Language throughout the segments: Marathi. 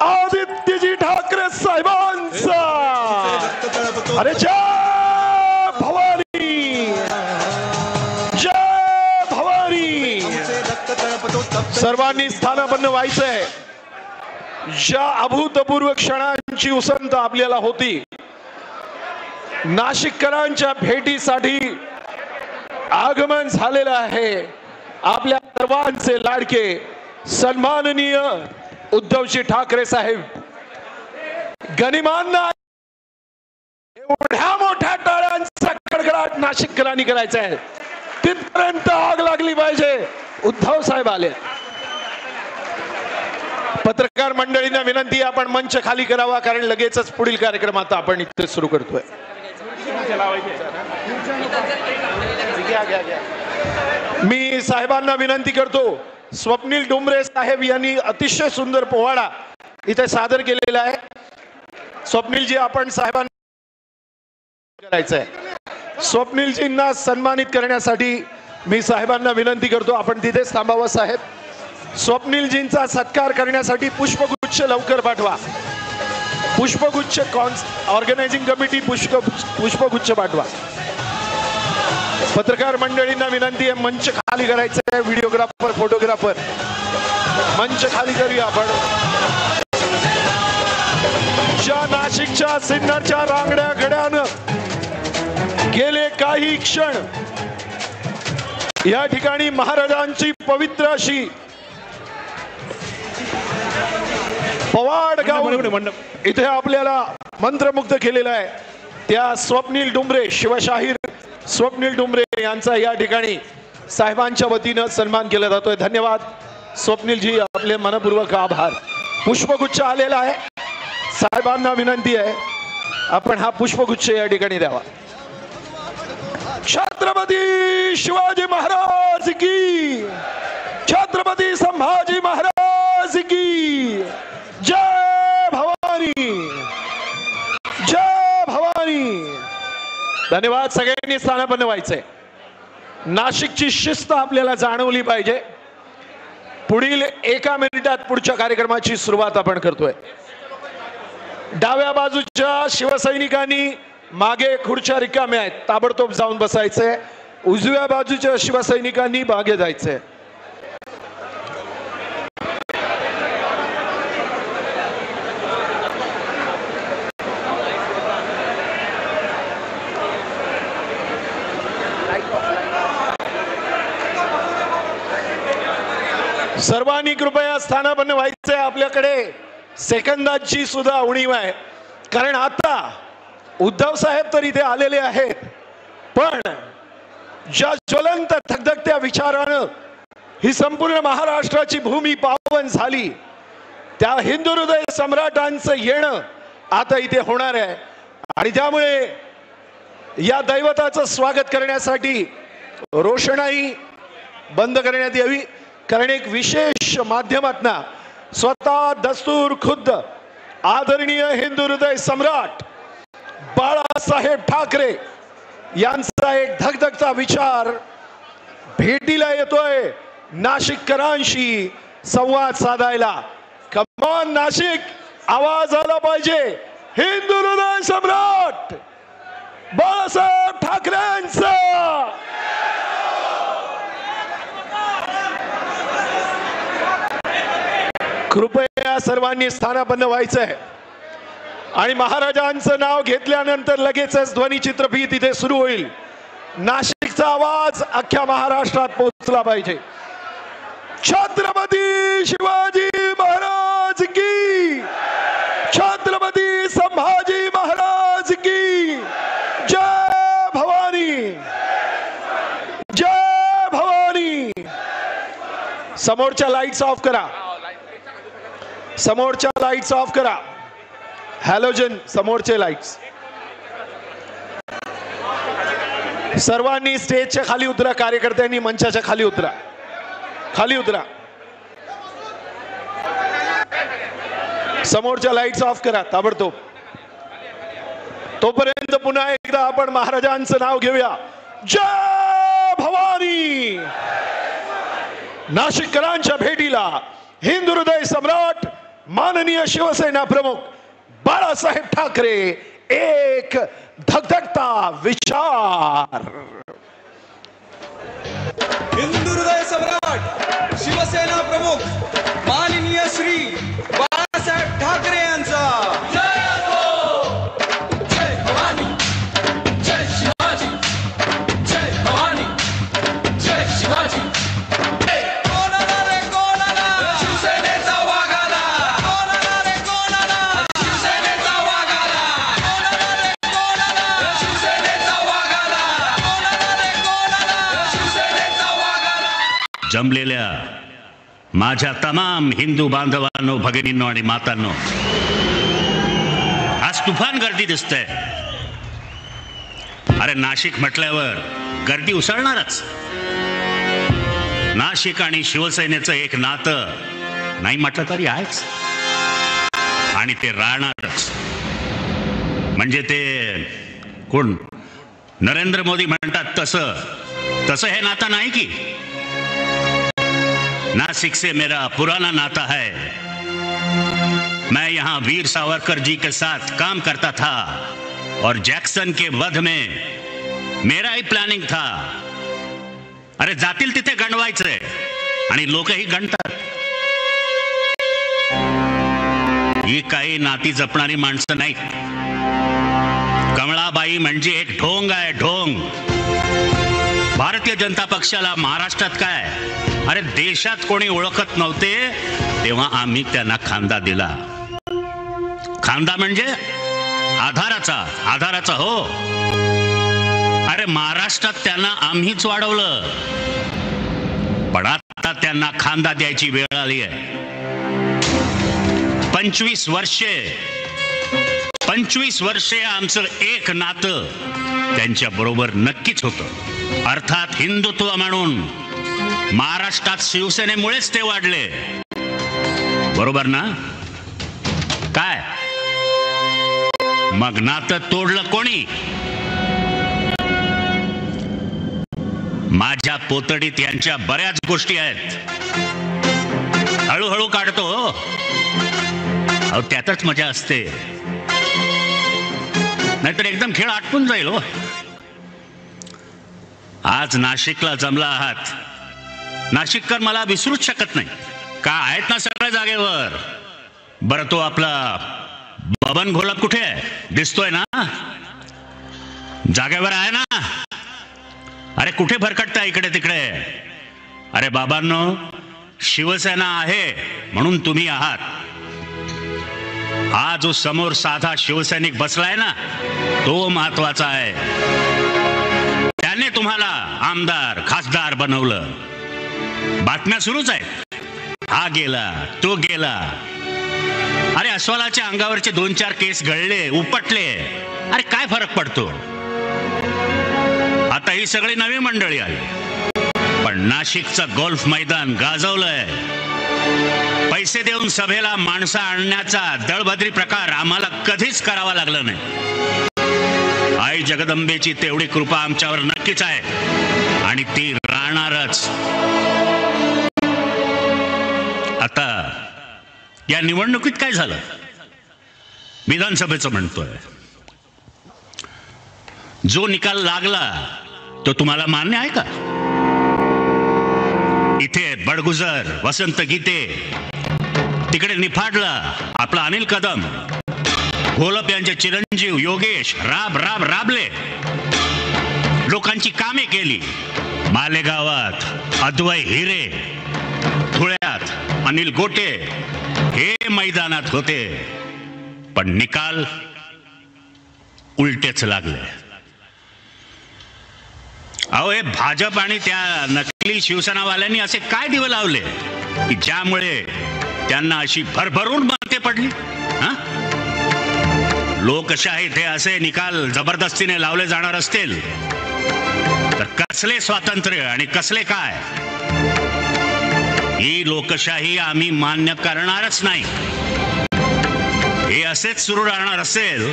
आदित्यजी ठाकरे साहेबांचा। अरे जय भवानी, जय भवानी। सर्वांनी स्थानापन्न व्हायचंय। ज्या अभूतपूर्व क्षणांची उसंत आपल्याला होती, नाशिककरांच्या भेटीसाठी आगमन झालेलं आहे आपल्या सर्वांचे लाडके सन्माननीय उद्धवजी ठाकरे साहेब। गनिमांना एवढ्या मोठ्या टाळ्यांचा कडकडाट नाशिककरांनी करायचा आहे, तिथपर्यंत आग लागली पाहिजे। उद्धव साहेब आले। पत्रकार मंडळींना विनंती, आपण मंच खाली करावा, कारण लगेचच पुढील कार्यक्रम आता आपण इथे सुरू करतोय। मी साहेबांना विनंती करतो, स्वप्नील डुमरे साहेब यांनी अतिशय सुंदर पोवाडा इथे सादर केलेला आहे। स्वप्नीलजी, आपण साहेबांना करायचंय। स्वप्नीलजींना सन्मानित करण्यासाठी मी साहेबांना विनंती करतो, आपण तिथेच थांबावं साहेब। स्वप्नीलजींचा सत्कार करण्यासाठी पुष्पगुच्छ लवकर पाठवा। पुष्पगुच्छ ऑर्गनायझिंग कमिटी पुष्पगुच्छ पाठवा। पत्रकार मंडळींना विनंती आहे, मंच खाली करायचं आहे। व्हिडिओग्राफर, फोटोग्राफर, मंच खाली करूया आपण। ज्या नाशिकच्या सिन्नरच्या रांगड्या घड्यानं गेले काही क्षण या ठिकाणी महाराजांची पवित्र अशी पवाड गाऊन इथे आपल्याला मंत्रमुग्ध केलेलं आहे, त्या स्वप्नील डुमरे, शिवशाहीर स्वप्नील डुमरे यांचा या ठिकाणी साहेबांच्या वतीनं सन्मान केला जातोय। धन्यवाद स्वप्नीलजी, आपले मनपूर्वक आभार। पुष्पगुच्छ आलेला आहे, साहेबांना विनंती आहे आपण हा पुष्पगुच्छ या ठिकाणी द्यावा। छत्रपती शिवाजी महाराज की, छत्रपती संभाजी महाराज की जय भवानी, जय भवानी। धन्यवाद। सगळ्यांनी स्थानापन्न व्हायचंय। नाशिकची शिस्त आपल्याला जाणवली पाहिजे। पुढील 1 मिनिटात पुढच्या कार्यक्रमाची सुरुवात आपण करतोय। डाव्या बाजूच्या शिवसैनिकांनी मागे खुर्च्या रिकाम्या आहेत, ताबडतोब जाऊन बसायचंय। उजव्या बाजूच्या शिवसैनिकांनी मागे जायचंय। सर्वांनी कृपया स्थानापन्न व्हायचंय। आपल्याकडे सेकंदाची सुद्धा उणीव आहे, कारण आता उद्धव साहेब तर इथे आलेले आहेत, पण ज्या ज्वलंत धगधगत्या विचारानं ही संपूर्ण महाराष्ट्राची भूमी पावन झाली, त्या हिंदू हृदय सम्राटांचं येणं आता इथे होणार आहे। आणि त्यामुळे या दैवताचं स्वागत करण्यासाठी रोषणाई बंद करण्यात यावी, कारण एक विशेष माध्यमातनं स्वतः दस्तूर खुद्द आदरणीय हिंदू हृदय सम्राट बाळासाहेब ठाकरे यांचा एक धगधगता विचार भेटीला येतोय नाशिककरांशी संवाद साधायला। कम ऑन नाशिक, आवाज आला पाहिजे। हिंदू हृदय सम्राट बाळासाहेब ठाकरेंचा कृपया सर्वांनी स्थानापन्न व्हायचंय। आणि महाराजांचं नाव घेतल्यानंतर लगेचच ध्वनिचित्रफीत इथे सुरू होईल। नाशिकचा आवाज अख्ख्या महाराष्ट्रात पोहोचला पाहिजे। छत्रपती शिवाजी महाराज की, छत्रपती संभाजी महाराज की जय भवानी, जय भवानी। समोरच्या लाईट्स ऑफ करा, समोरच्या लाईट्स ऑफ करा। हॅलोजन समोरचे लाईट्स। सर्वांनी स्टेजच्या खाली उतरा, कार्यकर्त्यांनी मंचाच्या खाली उतरा, खाली उतरा। समोरच्या लाईट्स ऑफ करा ताबडतोब। तोपर्यंत पुन्हा एकदा आपण महाराजांचं नाव घेऊया। जय भवानी। नाशिककरांच्या भेटीला हिंदू हृदय सम्राट माननीय शिवसेना प्रमुख बाळासाहेब ठाकरे एक धगधगता विचार। हिंदू हृदय सम्राट शिवसेना प्रमुख माननीय श्री बाळासाहेब ठाकरे यांचा जय हो। जय भवानी, जय शिवाजी, जय भवानी, जय शिवाजी। कोणाला रे कोणाला शिवसेनेचा वाघ आला, कोणाला रे कोणाला शिवसेनेचा वाघ आला, कोणाला रे कोणाला शिवसेनेचा वाघ आला, कोणाला रे कोणाला शिवसेनेचा वाघ आला। जमलेल्या माझ्या तमाम हिंदू बांधवांनो, भगिनींनो आणि मातांनो, आज तुफान गर्दी दिसते। अरे नाशिक म्हटल्यावर गर्दी उसळणारच। नाशिक आणि शिवसेनेचं एक नातं नाही म्हटलं तरी आहेच आणि ते राहणारच। म्हणजे ते कोण नरेंद्र मोदी म्हणतात तसं हे नातं नाही की नासिक से मेरा पुराना नाता है। मैं यहाँ वीर सावरकर जी के साथ काम करता था और जैक्सन के वध में मेरा ही प्लॅनिंग था। अरे जातील तिथे गणवायचे आणि लोकही गणतात। ही काही नाती जपणारी माणसं नाही। कमळाबाई म्हणजे एक ढोंग आहे, ढोंग। भारतीय जनता पक्षाला महाराष्ट्रात काय, अरे देशात कोणी ओळखत नव्हते तेव्हा आम्ही त्यांना खांदा दिला। खांदा म्हणजे आधाराचा हो। अरे महाराष्ट्रात त्यांना आम्हीच वाढवलं, पण आता त्यांना खांदा द्यायची वेळ आली आहे। 25 वर्षे आमचं एक नातं त्यांच्या बरोबर नक्कीच होतं। अर्थात हिंदुत्व म्हणून महाराष्ट्रात शिवसेनेमुळेच ते वाढले, बरोबर ना? काय मग नातं तोडलं कोणी? माझ्या पोतडीत यांच्या बऱ्याच गोष्टी आहेत, हळूहळू काढतो। अहो त्यातच मजा असते, नाहीतर एकदम खेळ आटपून जाईल हो। आज नाशिकला जमला आहात, नाशिककर मला विसरूच शकत नाही का? आहेत ना सगळ्या जागेवर। बरं तो आपला बबन घोलप कुठे आहे? दिसतोय ना? जागेवर आहे ना? अरे कुठे भरकटता इकडे तिकडे? अरे बाबांनो, शिवसेना आहे म्हणून तुम्ही आहात। हा जो समोर साधा शिवसैनिक बसलाय ना, तो महत्वाचा आहे। त्याने तुम्हाला आमदार खासदार बनवलं। बातम्या सुरूच आहेत, हा गेला तो गेला। अरे अस्वलाच्या अंगावरचे 2-4 केस गळले, उपटले, अरे काय फरक पडतो? आता ही सगळी नवी मंडळी आली, पण नाशिकचं गोल्फ मैदान गाजवलंय। पैसे देऊन सभेला माणसं आणण्याचा दळभद्री प्रकार आम्हाला कधीच करावा लागला नाही। आई जगदंबेची तेवढी कृपा आमच्यावर नक्कीच आहे आणि ती राहणारच। आता या निवडणुकीत काय झालं? विधानसभेचं म्हणतोय, जो निकाल लागला तो तुम्हाला मान्य आहे का? इथे बडगुजर, वसंत गीते, तिकडे निफाडला आपला अनिल कदम, घोलप यांचे चिरंजीव योगेश राबले, लोकांची कामे केली। मालेगावात अद्वै हिरे, धुळ्यात अनिल गोटे हे मैदानात होते, पण निकाल उलटेच लागले। अहो हे भाजप आणि त्या नकली शिवसेनावाल्यांनी असे काय दिवे लावले की ज्यामुळे त्यांना अशी भरभरून मते पडली? लोकशाहीत हे असे निकाल जबरदस्तीने लावले जाणार असतील तर कसले स्वातंत्र्य आणि कसले काय? ही लोकशाही आम्ही मान्य करणारच नाही। हे असेच सुरू राहणार असेल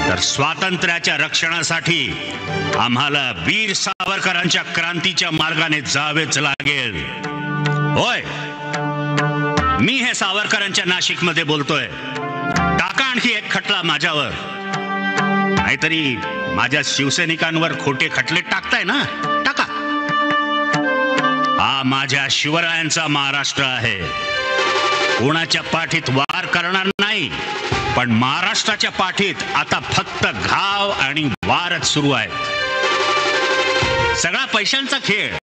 तर स्वातंत्र्याच्या रक्षणासाठी आम्हाला वीर सावरकरांच्या क्रांतीच्या मार्गाने जावेच लागेल। होय, मी हे सावरकरांच्या नाशिकमध्ये बोलतोय. टाका आणखी एक खटला माझ्यावर. नाहीतरी माझ्या शिवसैनिकांवर खोटे खटले टाकताय ना, टाका. हा माझ्या शिवरायांचा महाराष्ट्र आहे. कोणाच्या पाठीत वार करणार नाही, पण महाराष्ट्राच्या पाठीत आता फक्त घाव आणि वारच सुरू आहेत. सगळा पैशांचा खेळ.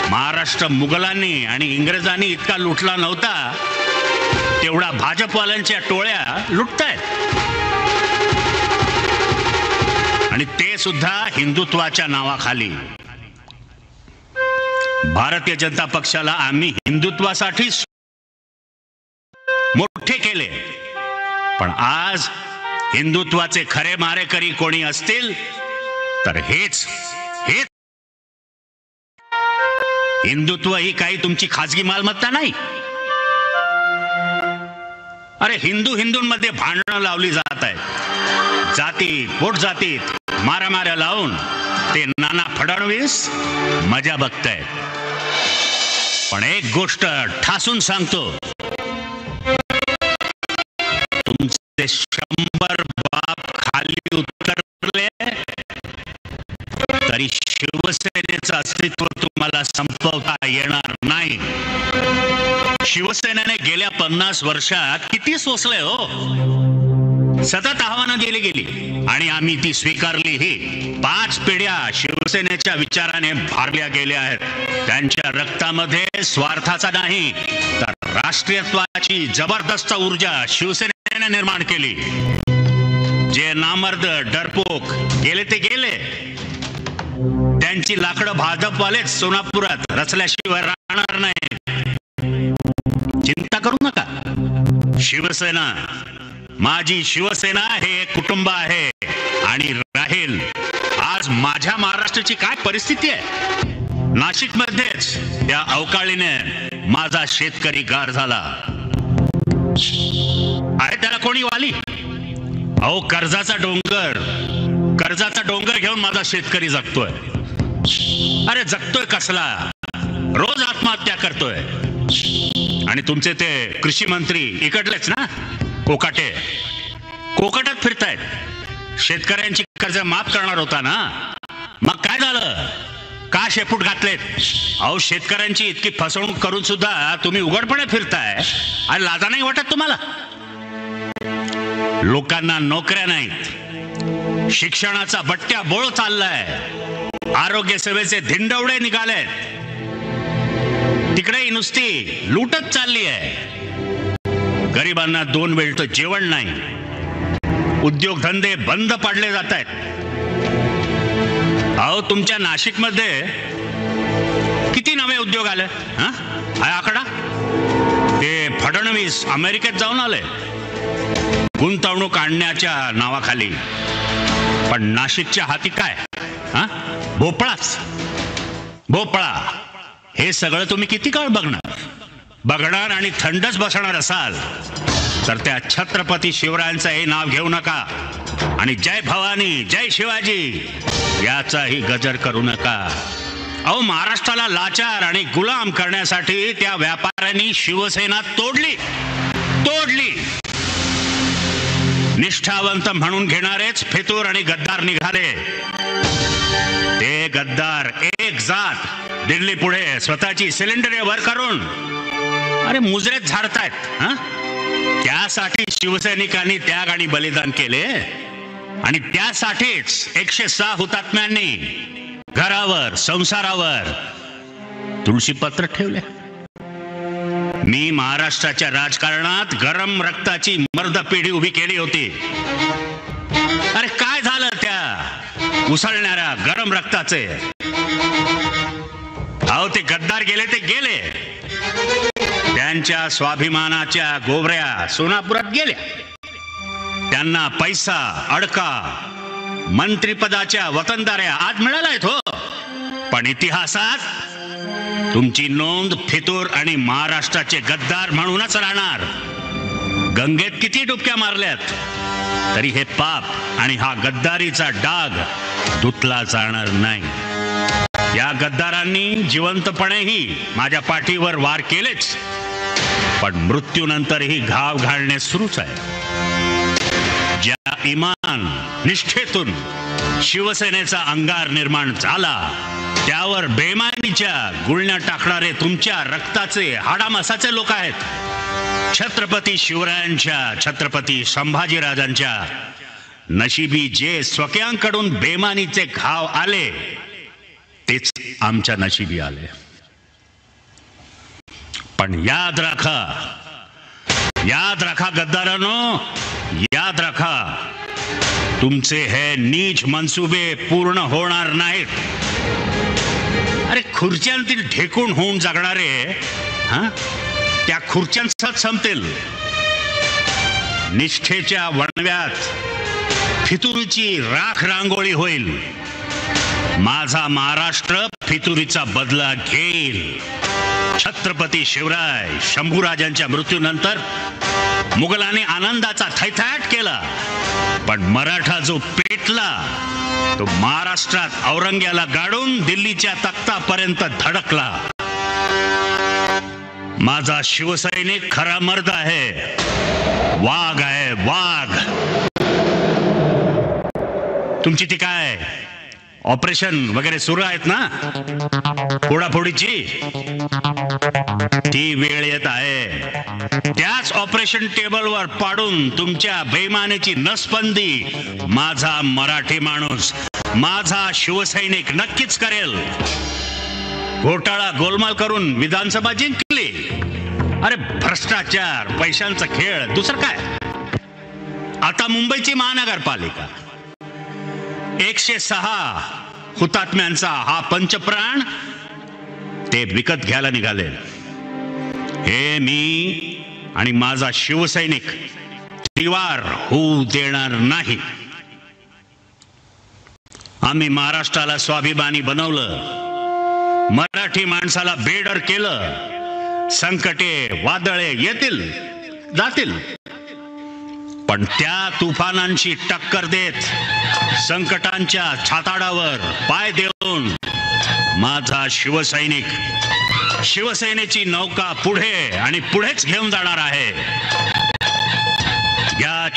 महाराष्ट्र मुघलांनी आणि इंग्रजांनी इतका लुटला नव्हता तेवढा भाजपवाल्यांच्या टोळ्या लुटतायत. आणि ते सुद्धा हिंदुत्वाच्या नावाखाली. भारतीय जनता पक्षाला आम्ही हिंदुत्वासाठी मोठे केले, पण आज हिंदुत्वाचे खरे मारेकरी कोणी असतील तर हेच. हिंदुत्व ही काही तुमची खाजगी मालमत्ता नाही. अरे हिंदूंमध्ये भांडणं लावली जात आहेत. जातीत पोटजातीत मारामाऱ्या लावून ते नाना फडणवीस मजा बघतायत. पण एक गोष्ट ठासून सांगतो, तुमचे 100 बाप खाली उतरले तरी शिवसेनेचं अस्तित्व तुम्हाला संपवता येणार नाही. शिवसेनेने गेल्या 50 वर्षात किती सोसले हो. सतत आव्हानं गेली आणि आम्ही ती स्वीकारलीही. 5 पिढ्या शिवसेनेच्या विचाराने भारल्या गेल्या आहेत. त्यांच्या रक्तामध्ये स्वार्थाचा नाही तर राष्ट्रीयत्वाची जबरदस्त ऊर्जा शिवसेनेने निर्माण केली. जे नामर्द डरपोक गेले ते गेले. त्यांची लाकडं भाजपवालेच सोलापुरात रचल्याशिवाय राहणार नाही. चिंता करू नका. शिवसेना, माझी शिवसेना हे एक कुटुंब आहे आणि राहील. आज माझ्या महाराष्ट्राची काय परिस्थिती आहे. नाशिकमध्येच त्या अवकाळीने माझा शेतकरी गार झाला आहे. त्याला कोणी वाली? अहो कर्जाचा डोंगर घेऊन माझा शेतकरी जगतोय. अरे जगतोय कसला, रोज आत्महत्या करतोय. आणि तुमचे ते कृषी मंत्री इकडलेच ना, कोकाटात फिरतायत. शेतकऱ्यांची कर्ज माफ करणार होता ना, मग काय झालं? का शेपूट घातलेत? अहो शेतकऱ्यांची इतकी फसवणूक करून सुद्धा तुम्ही उघडपणे फिरताय आणि लाजा नाही वाटत तुम्हाला? लोकांना नोकऱ्या नाहीत, शिक्षणाचा बट्ट्या बोळ चाललाय, आरोग्य सेवेचे धिंडवडे निघालेत, तिकडेही नुसती लूटच चालली आहे. गरिबांना 2 वेळचं जेवण नाही, उद्योगधंदे बंद पाडले जात आहेत. अहो तुमच्या नाशिकमध्ये किती नवे उद्योग आले? हा आकडा? ते फडणवीस अमेरिकेत जाऊन आले गुंतवणूक आणण्याच्या नावाखाली. पण नाशिकच्या हाती काय? भोपळा. हे सगळं तुम्ही किती काळ बघणार आणि थंडच बसणार असाल तर त्या छत्रपती शिवरायांचं हे नाव घेऊ नका आणि जय भवानी जय शिवाजी याचाही गजर करू नका. अहो महाराष्ट्राला लाचार आणि गुलाम करण्यासाठी त्या व्यापाऱ्यांनी शिवसेना तोडली. निष्ठावंत म्हणून घेणारेच फितूर आणि गद्दार निघाले. ते गद्दार एक जात दिल्ली पुढे स्वतःची सिलेंडर वर करून अरे मुजरेत झाडतायत. त्यासाठी शिवसैनिकांनी त्याग आणि बलिदान केले आणि त्यासाठीच 106 हुतात्म्यांनी घरावर संसारावर तुळशीपत्र ठेवले. मी महाराष्ट्राच्या राजकारणात गरम रक्ताची मर्द पिढी उभी केली होती. अरे काय झालं त्या उसळणाऱ्या गरम रक्ताचे? अहो ते गद्दार गेले ते गेले. त्यांच्या स्वाभिमानाच्या गोवऱ्या सोनापुरात गेल्या. त्यांना पैसा अडका मंत्रिपदाच्या वतनदाऱ्या आज मिळाल्यात हो. पण इतिहासात तुमची नोंद फितूर आणि महाराष्ट्राचे गद्दार म्हणूनच राहणार. गंगेत किती डुबक्या मारल्यात तरी हे पाप आणि हा गद्दारीचा डाग धुतला जाणार नाही. या गद्दारांनी जिवंतपणेही माझ्या पाठीवर वार केलेच, पण मृत्यूनंतरही घाव घालणे सुरूच आहे. ज्या इमान निष्ठेतून शिवसेनेचा अंगार निर्माण झाला, त्यावर बेमानीच्या गुळण्या टाकणारे तुमच्या रक्ताचे हाडामासाचे लोक आहेत. छत्रपती शिवरायांच्या, छत्रपती संभाजीराजांच्या नशिबी जे स्वकीयांकडून बेमानीचे घाव आले, तेच आमच्या नशिबी आले. पण याद राखा गद्दारांनो, याद राखा, तुमचे हे नीच मनसुबे पूर्ण होणार नाहीत. अरे खुर्च्यांतील ढेकून होऊन जगणारे त्या खुर्च्यांसच संपतील. निष्ठेच्या वणव्यात फितुरीची राख रांगोळी होईल. माझा महाराष्ट्र फितुरीचा बदला घेईल. छत्रपती शिवराय शंभूराजांच्या मृत्यूनंतर मुघलांनी आनंदाचा थैथाट केला, पण मराठा जो पेटला तो महाराष्ट्रात औरंग्याला गाडून दिल्लीच्या तख्तापर्यंत धडकला. माझा शिवसैनिक खरा मर्द आहे, वाघ आहे, वाघ. तुमची ती काय ऑपरेशन वगैरे सुरू आहेत ना फोडाफोडीची, ती वेळ येत आहे. त्याच ऑपरेशन टेबलवर पाडून तुमच्या बेईमानीची नसबंदी माझा मराठी माणूस, माझा शिवसैनिक नक्कीच करेल. घोटाळा गोलमाल करून विधानसभा जिंकली. अरे भ्रष्टाचार, पैशांचा खेळ, दुसरं काय. आता मुंबईची महानगरपालिका 106 हुतात्म्यांचा हा पंचप्राण ते विकत घ्यायला निघाले. हे मी आणि माझा शिवसैनिक त्रिवार होऊ देणार नाही. आम्ही महाराष्ट्राला स्वाभिमानी बनवलं, मराठी माणसाला बेडर केलं. संकटे वादळे येतील जातील, पण त्या तुफानांची टक्कर देत संकटांच्या छाताडावर पाय देऊन माझा शिवसैनिक शिवसेनेची नौका पुढे आणि पुढेच घेऊन जाणार आहे. या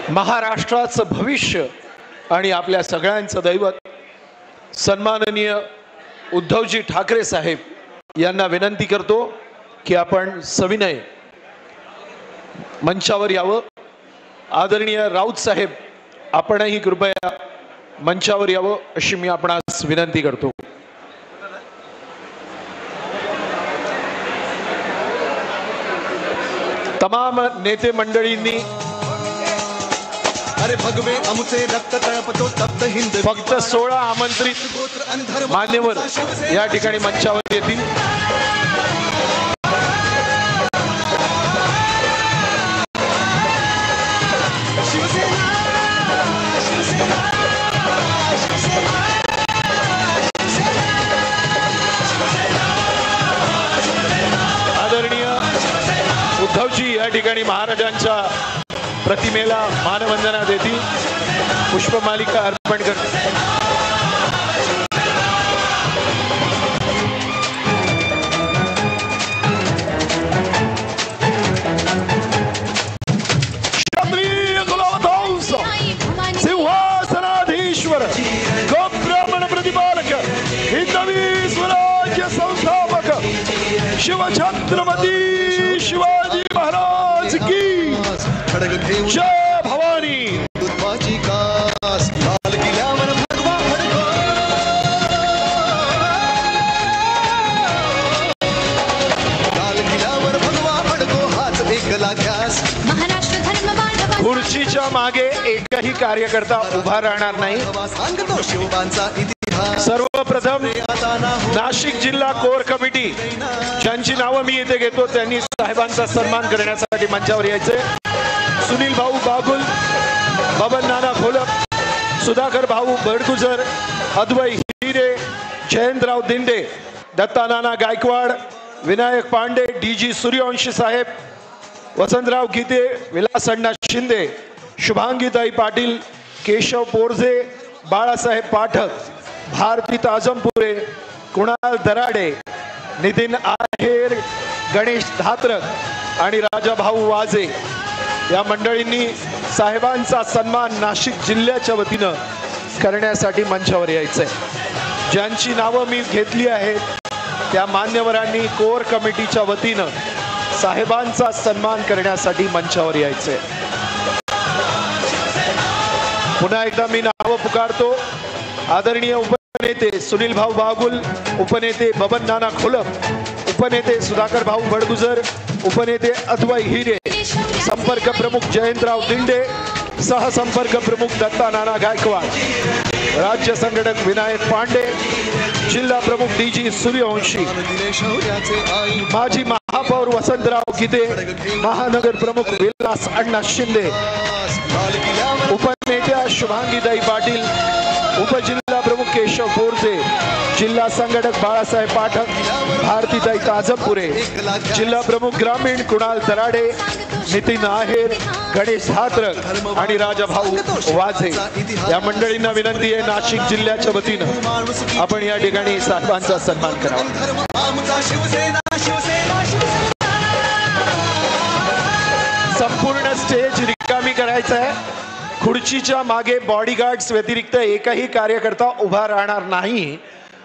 महाराष्ट्राचं भविष्य आणि आपल्या सगळ्यांचं दैवत सन्माननीय उद्धवजी ठाकरे साहेब यांना विनंती करतो की आपण सविनय मंचावर यावं. आदरणीय राऊत साहेब आपणही कृपया मंचावर यावं अशी मी आपणास विनंती करतो. तमाम नेते मंडळींनी अरे भगवे अमुचे रक्त तळपतो तप्त हिंद फक्त 16 आमंत्रित गोत्र आणि धर्म मान्यवर या ठिकाणी मंचावर येतील. आदरणीय उद्धवजी या ठिकाणी महाराजांच्या प्रतिमेला मानवंदना देतील, पुष्पमालिका अर्पण करतील. क्षत्रिय कुलवंश, सिंहासनाधीश्वर, गोब्राह्मण प्रतिपालक, हिंदवी स्वराज्य संस्थापक शिवछत्रपती शिवाजी महाराज की जय भवानी. दुधवाची कास लाल किल्ल्यावर भगवा फडको, लाल किल्ल्यावर भगवा फडको हाच एकला ध्यास. महाराष्ट्र धर्म बांधवा खुर्चीच्या मागे एकही कार्यकर्ता उभा राहणार नाही. सांगतो शिवबांचा इतिहास. सर्वप्रथम आता ना हो नाशिक जिल्हा कोर कमिटी ज्यांची नावं मी इथे घेतो त्यांनी साहेबांचा सन्मान करण्यासाठी मंचावर यायचे. सुनील भाऊ बागुल, बबन नाना खोलप, सुधाकर भाऊ बडगुजर, अद्वै हिरे, जयंतराव दिंडे, दत्ता नाना गायकवाड, विनायक पांडे, DG सूर्यवंशी साहेब, वसंतराव गीते, विलास अण्णा शिंदे, शुभांगीताई पाटील, केशव पोरजे, बाळासाहेब पाठक, भारती ताजमपुरे, कुणाल दराडे, नितीन आहेर, गणेश धात्रक आणि राजाभाऊ वाजे या मंडळींनी साहेबांचा सन्मान नाशिक जिल्ह्याच्या वतीनं करण्यासाठी मंचावर यायचंय. ज्यांची नावं मी घेतली आहेत त्या मान्यवरांनी कोर कमिटीच्या वतीनं साहेबांचा सन्मान करण्यासाठी मंचावर यायचंय. पुन्हा एकदा मी नावं पुकारतो. आदरणीय उपनेते सुनील भाऊ बागुल, उपनेते बबन नाना खोलप, उपनेते सुधाकर भाऊ बडगुजर, उपनेते अद्वै हिरे, संपर्क प्रमुख जयंतराव दिंडे, सहसंपर्क प्रमुख दत्ता नाना गायकवाड, राज्य संघटक विनायक पांडे, जिल्हा प्रमुख DG सूर्यवंशी, दिले शौर्याचे आई. माजी महापौर वसंतराव गीते, महानगर प्रमुख विलास अण्णा शिंदे, लाल किल्ल्यावर उपनेत्या शुभांगीताई पाटील, उपजिल्हा प्रमुख केशव पोरजे, जिल्हा संघटक बाळासाहेब पाठक, भारतीताई ताजमपुरे, जिल्हा प्रमुख ग्रामीण कुणाल दराडे, नितीन आहेर, गणेश धात्रक आणि राजाभाऊ वाझे या मंडळींना विनंती आहे नाशिक जिल्ह्याच्या वतीनं आपण या ठिकाणी साहेबांचा सन्मान करावा. धर्म आमचा शिवसेना शिवसेना शिवसेना. संपूर्ण स्टेज रिकामी करायचं आहे. खुर्चीच्या मागे बॉडीगार्ड्स व्यतिरिक्त एकही कार्यकर्ता उभा राहणार नाही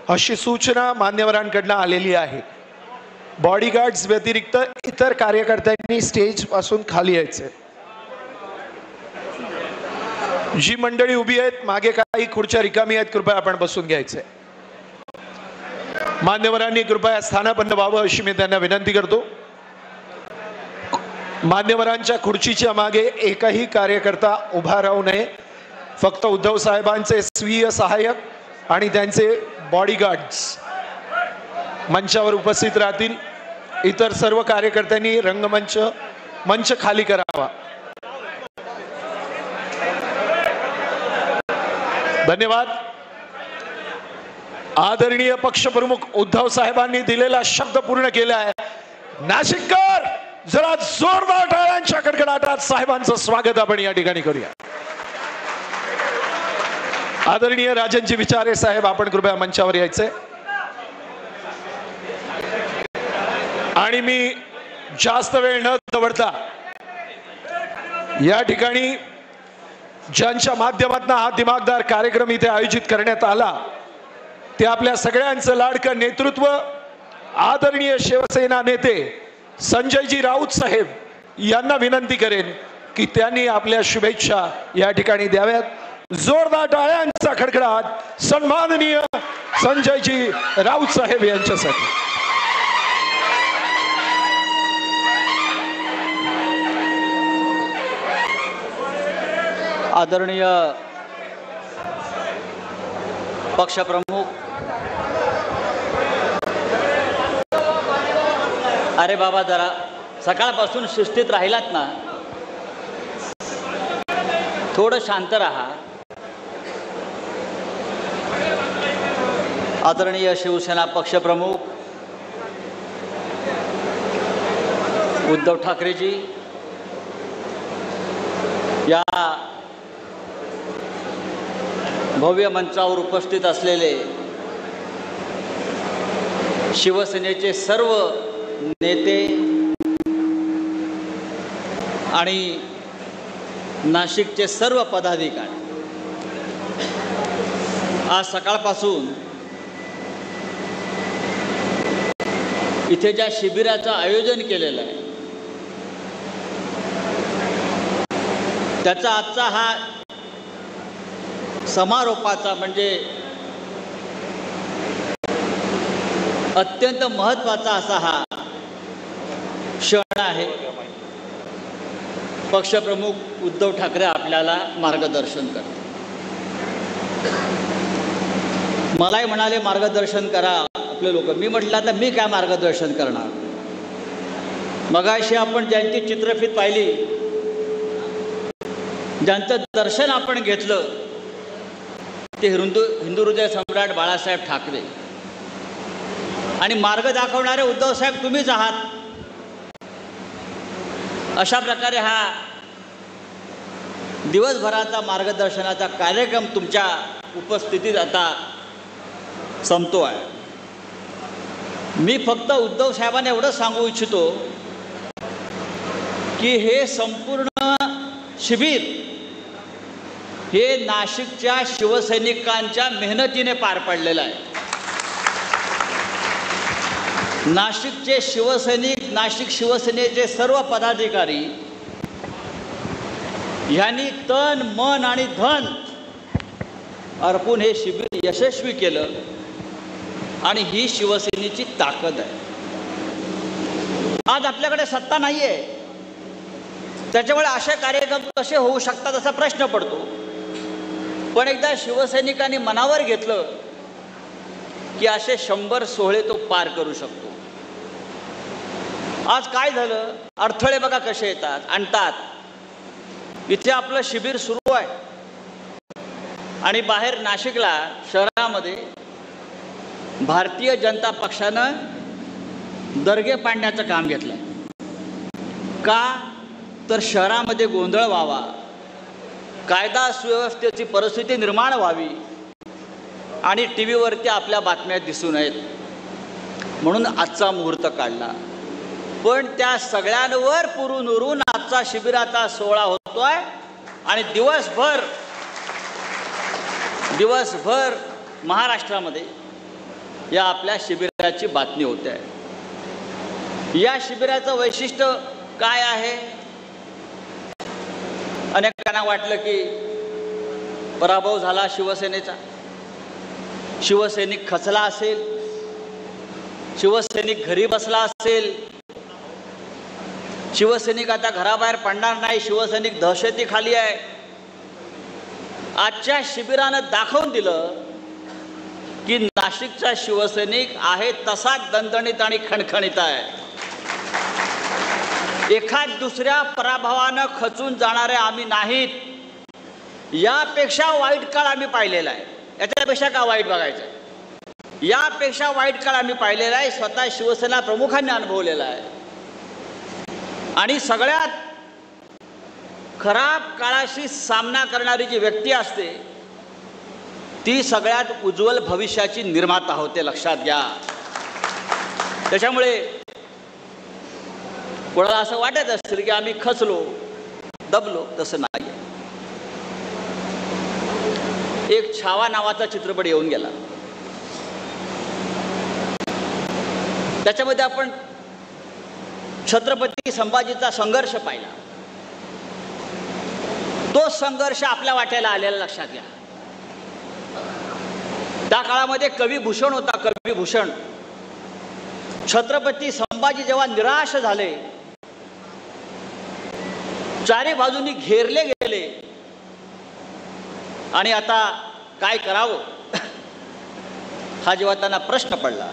अशी सूचना मान्यवरांकडनं आलेली आहे. बॉडीगार्ड्स व्यतिरिक्त इतर कार्यकर्त्यांनी स्टेज पासून खाली यायचे. जी मंडळी उभी आहेत मागे काही खुर्च्या रिकामी आहेत, कृपया आपण बसून घ्यायचे. मान्यवरांनी कृपया स्थानापन्न व्हावं अशी मी त्यांना विनंती करतो. मान्यवरांच्या खुर्चीच्या मागे एकही कार्यकर्ता उभा राहू नये. फक्त उद्धव साहेबांचे स्वीय सहाय्यक आणि त्यांचे बॉडीगार्ड्स मंचावर उपस्थित राहतील. इतर सर्व कार्यकर्त्यांनी मंच खाली करावा. धन्यवाद. आदरणीय पक्षप्रमुख उद्धव साहेबांनी दिलेला शब्द पूर्ण केला आहे. नाशिककर जरा जोरदार टाळ्यांच्या कडकडाटात साहेबांचं स्वागत आपण या ठिकाणी करूया. आदरणीय राजनजी विचारे साहेब आपण कृपया मंचावर यायचे. आणि मी जास्त वेळ न दवडता या ठिकाणी ज्यांच्या माध्यमातून हा दिमागदार कार्यक्रम इथे आयोजित करण्यात आला ते आपल्या सगळ्यांचं लाडकं नेतृत्व आदरणीय शिवसेना नेते संजयजी राऊत साहेब यांना विनंती करेन की त्यांनी आपल्या शुभेच्छा या ठिकाणी द्याव्यात. जोरदार टाळ्यांचा खडखडाट सन्माननीय संजयजी राऊत साहेब यांच्यासाठी. आदरणीय पक्षप्रमुख, अरे बाबा जरा सकाळपासून शिस्तीत राहिलात ना, थोडं शांत राहा. आदरणीय शिवसेना पक्षप्रमुख उद्धव ठाकरेजी, या भव्य मंचावर उपस्थित असलेले शिवसेनेचे सर्व नेते आणि नाशिकचे सर्व पदाधिकारी, आज सकाळपासून इथे ज्या शिबिराचं आयोजन केलेलं आहे त्याचा आजचा हा समारोपाचा म्हणजे अत्यंत महत्त्वाचा असा हा क्षण आहे. पक्षप्रमुख उद्धव ठाकरे आपल्याला मार्गदर्शन करतात. मलाही म्हणाले मार्गदर्शन करा आपले लोक. मी म्हटलं आता मी काय मार्गदर्शन करणार. मगाशी आपण ज्यांची चित्रफीत पाहिली, ज्यांचं दर्शन आपण घेतलं, ते हिंदू हृदय सम्राट बाळासाहेब ठाकरे आणि मार्ग दाखवणारे उद्धवसाहेब तुम्हीच आहात. अशा प्रकारे हा दिवसभराचा मार्गदर्शनाचा कार्यक्रम तुमच्या उपस्थितीत आता संपतो आहे. मी फक्त उद्धव साहेबांना एवढं सांगू इच्छितो की हे संपूर्ण शिबिर हे नाशिकच्या शिवसैनिकांच्या मेहनतीने पार पडलेलं आहे. नाशिकचे शिवसैनिक, नाशिक शिवसेनेचे सर्व पदाधिकारी यांनी तन मन आणि धन अर्पून हे शिबिर यशस्वी केलं आणि ही शिवसेनेची ताकद आहे. आज आपल्याकडे सत्ता नाही आहे, त्याच्यामुळे असे कार्यक्रम कसे होऊ शकतात असा प्रश्न पडतो. पण एकदा शिवसैनिकांनी मनावर घेतलं की असे 100 सोहळे तो पार करू शकतो. आज काय झालं, अडथळे बघा कसे येतात, आणतात. इथे आपलं शिबिर सुरू आहे आणि बाहेर नाशिकला शहरामध्ये भारतीय जनता पक्षानं दर्गे पाडण्याचं काम घेतलं. का तर शहरामध्ये गोंधळ व्हावा, कायदा सुव्यवस्थेची परिस्थिती निर्माण व्हावी आणि टी व्हीवरती आपल्या बातम्या दिसू नयेत म्हणून आजचा मुहूर्त काढला. पण त्या सगळ्यांवर पुरून उरून आजचा शिबिराचा सोहळा होतोय आणि दिवसभर महाराष्ट्रामध्ये या आपल्या शिबिराची बातमी होते आहे. या शिबिराचं वैशिष्ट्य काय आहे? अनेकांना वाटलं की पराभव झाला शिवसेनेचा, शिवसैनिक खचला असेल, शिवसैनिक घरी बसला असेल, शिवसैनिक आता घराबाहेर पडणार नाही, शिवसैनिक दहशतीखाली आहे. आजच्या शिबिरानं दाखवून दिलं की नाशिकचा शिवसैनिक आहे तसाच दणदणीत आणि खणखणीत आहे. एखाद दुसऱ्या पराभवानं खचून जाणारे आम्ही नाहीत. यापेक्षा वाईट काळ आम्ही पाहिलेला आहे. याच्यापेक्षा का वाईट बघायचं, यापेक्षा वाईट काळ आम्ही पाहिलेला आहे. स्वतः शिवसेना प्रमुखांनी अनुभवलेला आहे. आणि सगळ्यात खराब काळाशी सामना करणारी जी व्यक्ती असते ती सगळ्यात उज्ज्वल भविष्याची निर्माता होते, लक्षात घ्या. त्याच्यामुळे कोणाला असं वाटत असेल की आम्ही खचलो, दबलो, तसं नाही. एक छावा नावाचा चित्रपट येऊन गेला, त्याच्यामध्ये आपण छत्रपती संभाजीचा संघर्ष पाहिला. तो संघर्ष आपल्या वाट्याला आलेला लक्षात घ्या. त्या काळामध्ये कविभूषण होता, कविभूषण. छत्रपती संभाजी जेव्हा निराश झाले, चारी बाजूंनी घेरले गेले, आणि आता काय करावं हा जेव्हा त्यांना प्रश्न पडला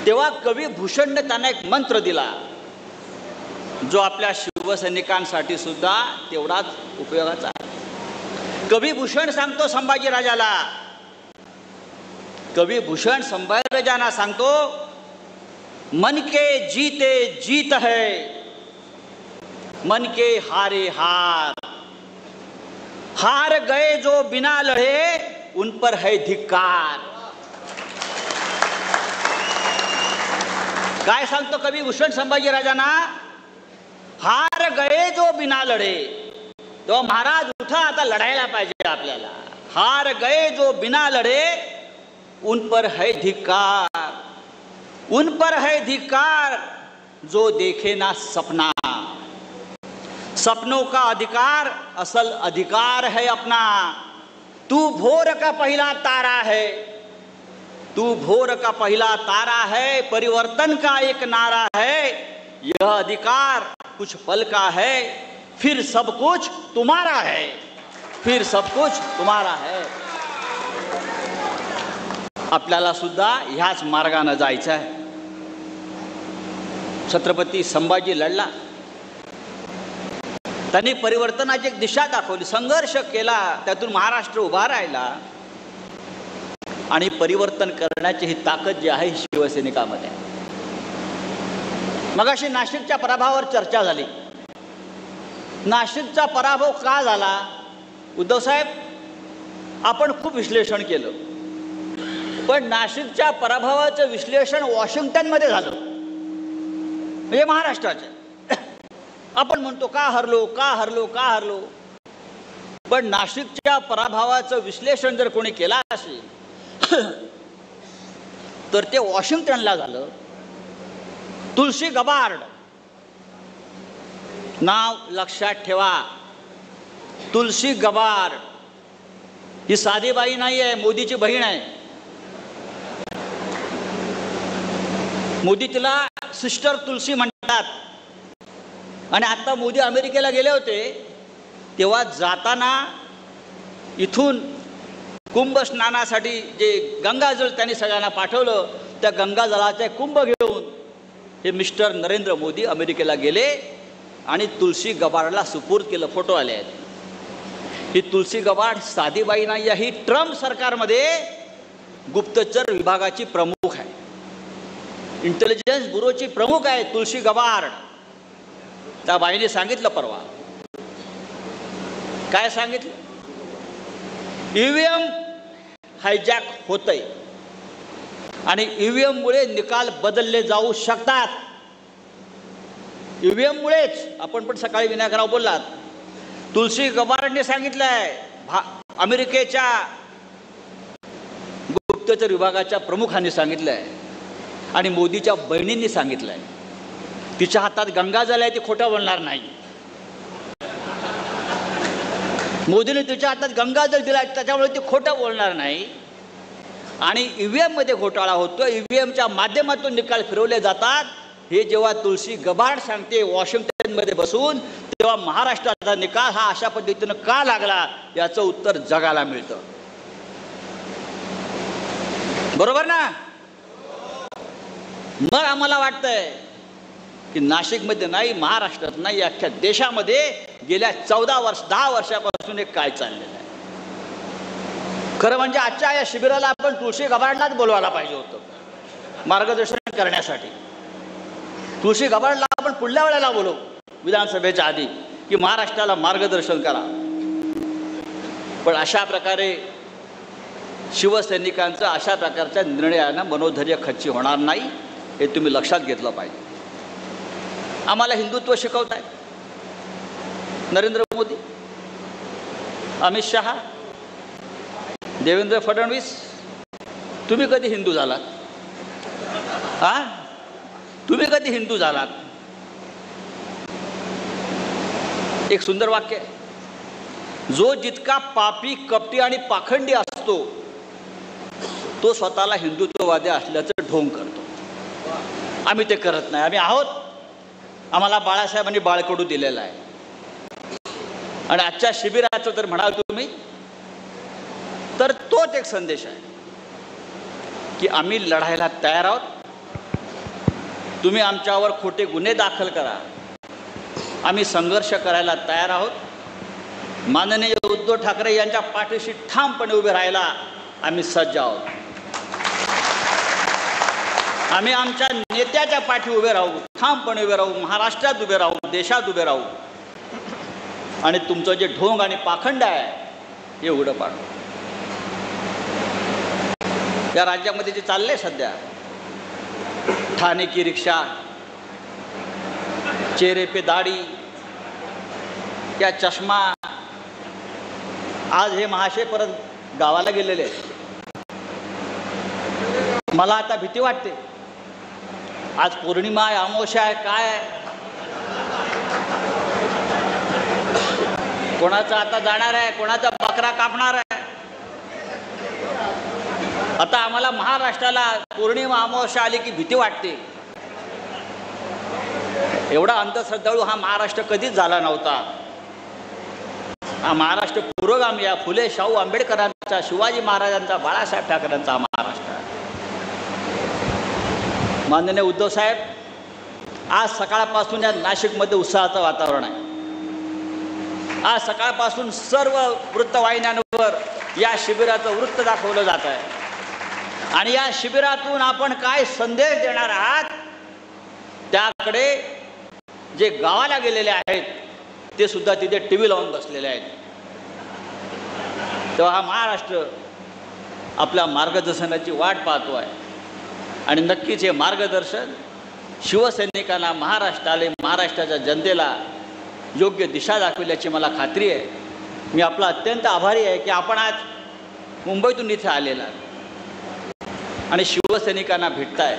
तेव्हा कवी भूषणने त्यांना एक मंत्र दिला जो आपल्या शिवसैनिकांसाठी सुद्धा तेवढाच उपयोगाचा आहे. कवी भूषण सांगतो संभाजीराजाला, कवी भूषण संभाजीराजांना सांगतो, मन के जीते जीत है, मन के हारे हार, हार गए जो बिना लड़े उन पर है धिक्कार. काय सांगतो कवी भूषण संभाजीराजांना? हार गए जो बिना लढे. तो महाराज उठा, आता लढायला पाहिजे आपल्याला. हार गए जो बिना लढे उन पर है धिक्कार, उन पर है धिक्कार जो देखे ना सपना. सपनों का अधिकार असल अधिकार है अपना. तू भोर का पहला तारा है, तू भोर का पहला तारा है, परिवर्तन का एक नारा है. यह अधिकार कुछ पल का है, फिर सब कुछ तुम्हारा है, फिर सब कुछ तुम्हारा है. आपल्याला सुद्धा ह्याच मार्गाने जायचं आहे. छत्रपती संभाजी लढला, त्यांनी परिवर्तनाची एक दिशा दाखवली, संघर्ष केला, त्यातून महाराष्ट्र उभा राहिला आणि परिवर्तन करण्याची ही ताकद जी आहे शिवसैनिकामध्ये. मगाशी नाशिकच्या पराभवावर चर्चा झाली. नाशिकचा पराभव का झाला? उद्धव साहेब, आपण खूप विश्लेषण केलं, पण नाशिकच्या पराभवाचं विश्लेषण वॉशिंग्टनमध्ये झालं, म्हणजे महाराष्ट्राचं. आपण म्हणतो का हरलो, का हरलो, का हरलो, पण नाशिकच्या पराभवाचं विश्लेषण जर कोणी केलं असेल तर ते वॉशिंग्टनला झालं. तुलसी गबार्ड नाव लक्षात ठेवा. तुलसी गबार्ड ही साधी बाई नाही आहे, मोदीची बहीण आहे. मोदी तिला सिस्टर तुलसी म्हणतात. आणि आता मोदी अमेरिकेला गेले होते तेव्हा जाताना इथून कुंभ स्नानासाठी जे गंगाजळ त्यांनी सगळ्यांना पाठवलं, त्या गंगाजळाचे कुंभ घेऊन हे मिस्टर नरेंद्र मोदी अमेरिकेला गेले आणि तुलसी गबार्डला सुपूर्द केलं. फोटो आले आहेत. ही तुलसी गबार्ड साधी बाई नाही आहे, ही ट्रम्प सरकारमध्ये गुप्तचर विभागाची प्रमुख आहे, इंटेलिजन्स ब्युरोची प्रमुख आहे तुलसी गबार्ड. त्या बाईने सांगितलं परवा, काय सांगितलं? ईव्हीएम हायजॅक होतंय आणि ईव्हीएम मुळे निकाल बदलले जाऊ शकतात. ईव्हीएम मुळेच. आपण पण सकाळी विनायकराव बोललात, तुलसी गबार्डने सांगितलंय, अमेरिकेच्या गुप्तचर विभागाच्या प्रमुखांनी सांगितलंय आणि मोदीच्या बहिणींनी सांगितलंय. तिच्या हातात गंगाजल आहे, ती खोटं बोलणार नाही. मोदीने तिच्या हातात गंगाजल दिला, त्याच्यामुळे ती खोटं बोलणार नाही. आणि ईव्हीएम मध्ये घोटाळा होतो, ईव्हीएमच्या माध्यमातून निकाल फिरवले जातात, हे जेव्हा तुलसी गबार्ड सांगते वॉशिंग्टनमध्ये बसून, तेव्हा महाराष्ट्राचा निकाल हा अशा पद्धतीनं का लागला याचं उत्तर जगाला मिळतं. बरोबर ना? मग आम्हाला वाटतंय की नाशिकमध्ये नाही, महाराष्ट्रात नाही, अख्ख्या देशामध्ये गेल्या 10 वर्षापासून एक काय चाललेलं आहे. खरं म्हणजे आजच्या या शिबिराला आपण तुळशी गबार्डलाच बोलवायला पाहिजे होतं मार्गदर्शन करण्यासाठी. तुळशी गबार्डला आपण पुढल्या वेळेला बोलवू विधानसभेच्या आधी की महाराष्ट्राला मार्गदर्शन करा. पण अशा प्रकारे शिवसैनिकांचं अशा प्रकारच्या निर्णयानं मनोधैर्य खच्ची होणार नाही, हे तुम्ही लक्षात घेतलं पाहिजे. आम्हाला हिंदुत्व शिकवताय नरेंद्र मोदी, अमित शहा, देवेंद्र फडणवीस. तुम्ही कधी हिंदू झालात? हा, तुम्ही कधी हिंदू झालात? एक सुंदर वाक्य आहे, जो जितका पापी, कपटी आणि पाखंडी असतो तो स्वतःला हिंदुत्ववादी असल्याचं ढोंग करतो. आम्ही ते करत नाही. आम्ही आहोत, आम्हाला बाळासाहेबांनी बाळकडू दिलेलं आहे. आणि आजच्या शिबिराचं तर म्हणाल तुम्ही, तर तोच एक संदेश आहे की आम्ही लढायला तयार आहोत. तुम्ही आमच्यावर खोटे गुन्हे दाखल करा, आम्ही संघर्ष करायला तयार आहोत. माननीय उद्धव ठाकरे यांच्या पाठीशी ठामपणे उभे राहायला आम्ही सज्ज आहोत. आम्ही आमच्या नेत्याच्या पाठी उभे राहू, ठामपणे उभे राहू, महाराष्ट्रात उभे राहू, देशात उभे राहू आणि तुमचं जे ढोंग आणि पाखंड आहे हे उघडं पाडू. या राज्यामध्ये जे चाललंय सध्या, ठाणे की रिक्षा, चेहरे पे दाढी, क्या चष्मा, आज हे महाशय परत गावाला गेलेले आहेत. मला आता भीती वाटते. आज पौर्णिमा आहे, अमावस्या आहे, काय आहे, कोणाचा आता जाणार आहे, कोणाचा बकरा कापणार आहे. आता आम्हाला महाराष्ट्राला पौर्णिमा अमावस्या आली की भीती वाटते. एवढा अंधश्रद्धाळू हा महाराष्ट्र कधीच झाला नव्हता. हा महाराष्ट्र पुरोगामी या फुले शाहू आंबेडकरांचा, शिवाजी महाराजांचा, बाळासाहेब ठाकरेंचा महाराष्ट्र आहे. माननीय उद्धव साहेब, आज सकाळपासून या नाशिकमध्ये उत्साहाचं वातावरण आहे. आज सकाळपासून सर्व वृत्तवाहिन्यांवर या शिबिराचं वृत्त दाखवलं जात आहे आणि या शिबिरातून आपण काय संदेश देणार आहात त्याकडे जे गावाला गेलेले आहेत ते सुद्धा तिथे टीव्ही लावून बसलेले आहेत. तेव्हा हा महाराष्ट्र आपल्या मार्गदर्शनाची वाट पाहतो आहे आणि नक्कीच हे मार्गदर्शन शिवसैनिकांना, महाराष्ट्राला, महाराष्ट्राच्या जनतेला योग्य दिशा दाखविल्याची मला खात्री आहे. मी आपला अत्यंत आभारी आहे की आपण आज मुंबईतून इथे आलेला आणि शिवसैनिकांना भेटताय.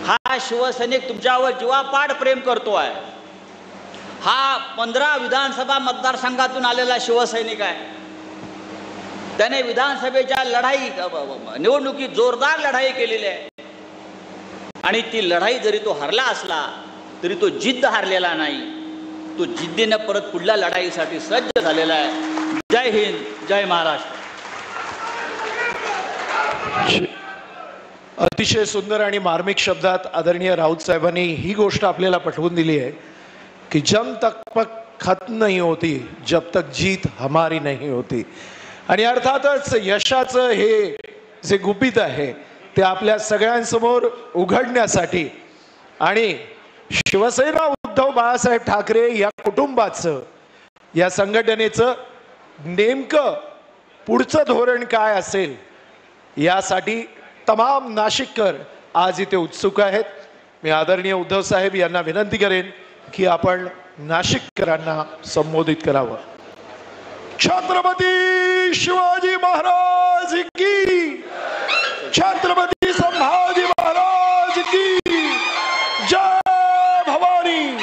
हा शिवसैनिक तुमच्यावर जीवापाड प्रेम करतो आहे. हा 15 विधानसभा मतदारसंघातून आलेला शिवसैनिक आहे. त्याने विधानसभेच्या निवडणुकीत जोरदार लढाई केलेली आहे आणि ती लढाई जरी तो हरला असला तरी तो जिद्द हारलेला नाही. तो जिद्दीने परत पुढल्या लढाईसाठी सज्ज झालेला आहे. जय हिंद, जय महाराष्ट्र. अतिशय सुंदर आणि मार्मिक शब्दात आदरणीय राऊत साहेबांनी ही गोष्ट आपल्याला पटवून दिली आहे की जब तक पक खत्म नहीं होती जब तक जीत हमारी नहीं होती. आणि अर्थातच यशाचं हे जे गुपित आहे ते आपल्या सगळ्यांसमोर उघडण्यासाठी आणि शिवसेना उद्धव बाळासाहेब ठाकरे या कुटुंबाचं, या संघटनेचं नेमकं पुढचं धोरण काय असेल यासाठी तमाम नाशिककर आज इथे उत्सुक आहेत. मी आदरणीय उद्धव साहेब यांना विनंती करेन की आपण नाशिककरांना संबोधित करावं. छत्रपती शिवाजी महाराज की, छत्रपती संभाजी महाराज की जय भवानी,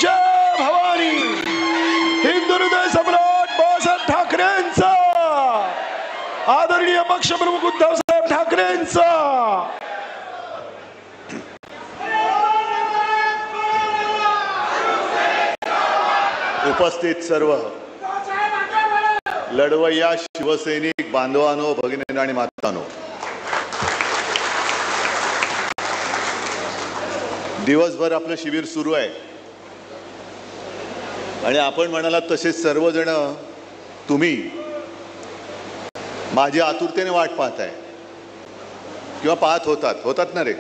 जय भवानी. हिंदू हृदय सम्राट बाळासाहेब ठाकरेंचा, आदरणीय पक्षप्रमुख उद्धव साहेब ठाकरेंचा. उपस्थित सर्व लढवय्या शिवसैनिक बांधवांनो, भगिनींनो आणि मातांनो, दिवसभर आपलं शिबिर सुरू आहे आणि आपण म्हणालात तसेच सर्वजण तुम्ही माझी आतुरतेने वाट पाहताय किंवा पाहत होतात ना रे.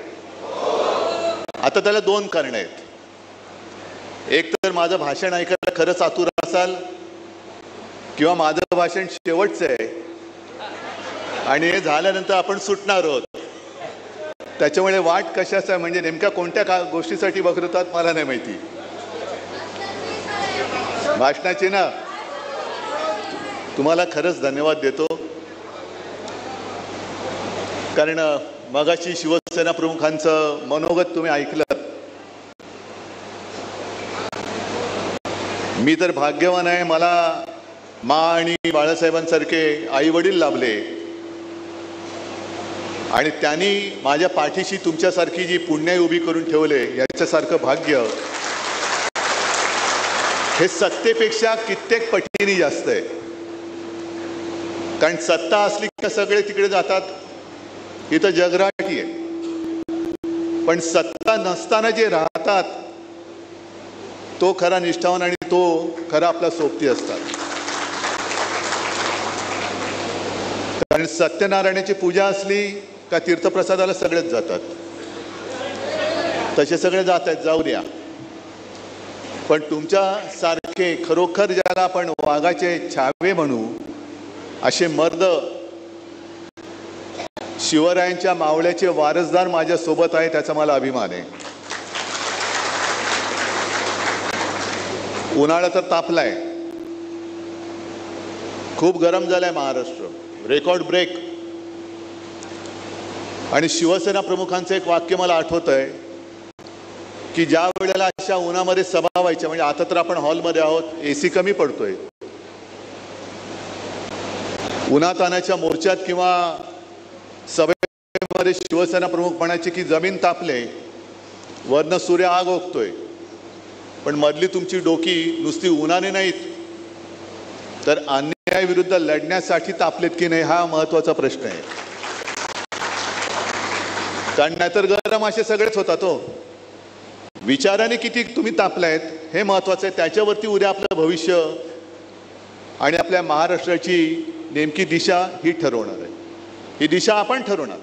आता त्याला 2 कारणं आहेत. एक तर माझं भाषण ऐकायला खरंच आतुर असाल किंवा माझं भाषण शेवटचं आहे आणि हे झाल्यानंतर आपण सुटणार आहोत. त्याच्यामुळे वाट कशाचं आहे म्हणजे नेमक्या कोणत्या गोष्टीसाठी बघतात मला नाही माहिती. भाषणाची ना तुम्हाला खरंच धन्यवाद देतो, कारण मगाशी शिवसेना प्रमुखांचं मनोगत तुम्ही ऐकलं. मी तर भाग्यवान आहे, मला मा आणि बाळासाहेबांसारखे आई वडील लाभले आणि त्यांनी माझ्या पाठीशी तुमच्यासारखी जी पुण्याई उभी करून ठेवले, याच्यासारखं भाग्य हे सत्तेपेक्षा कित्येक पटीने जास्त आहे. कारण सत्ता असली की सगळे तिकडे जातात, इथं जगराटी आहे. पण सत्ता नसताना जे राहतात तो खरा निष्ठावान आणि तो खरा आपला सोबती असतात. कारण सत्यनारायणाची पूजा असली का तीर्थप्रसादाला सगळेच जातात, तसे सगळे जात आहेत, जाऊ द्या. पण तुमच्या सारखे खरोखर ज्याला आपण वाघाचे छावे म्हणू असे मर्द शिवरायांच्या मावळ्याचे वारसदार माझ्या सोबत आहे, त्याचा मला अभिमान आहे. उन्हाळा तर तापलाय, खूप गरम झालाय महाराष्ट्र, रेकॉर्ड ब्रेक. आणि शिवसेना प्रमुखांचं एक वाक्य मला आठवत आहे की ज्या वेळेला अशा उन्हामध्ये सभा व्हायच्या, म्हणजे आता तर आपण हॉलमध्ये आहोत, एसी कमी पडतोय, उन्हातानाच्या मोर्चात किंवा सभेमध्ये शिवसेना प्रमुख म्हणायचे की जमीन तापले, वरनं सूर्य आग ओकतोय, पण मधली तुमची डोकी नुसती उन्हाने नाहीत तर अन्यायाविरुद्ध लढण्यासाठी तापलेत की नाही, हा महत्वाचा प्रश्न आहे. कारण नाहीतर गरम असे सगळेच होतात. तो विचाराने किती तुम्ही तापलायत हे महत्वाचं आहे. त्याच्यावरती उद्या आपलं भविष्य आणि आपल्या महाराष्ट्राची नेमकी दिशा ही ठरवणार आहे. ही दिशा आपण ठरवणार,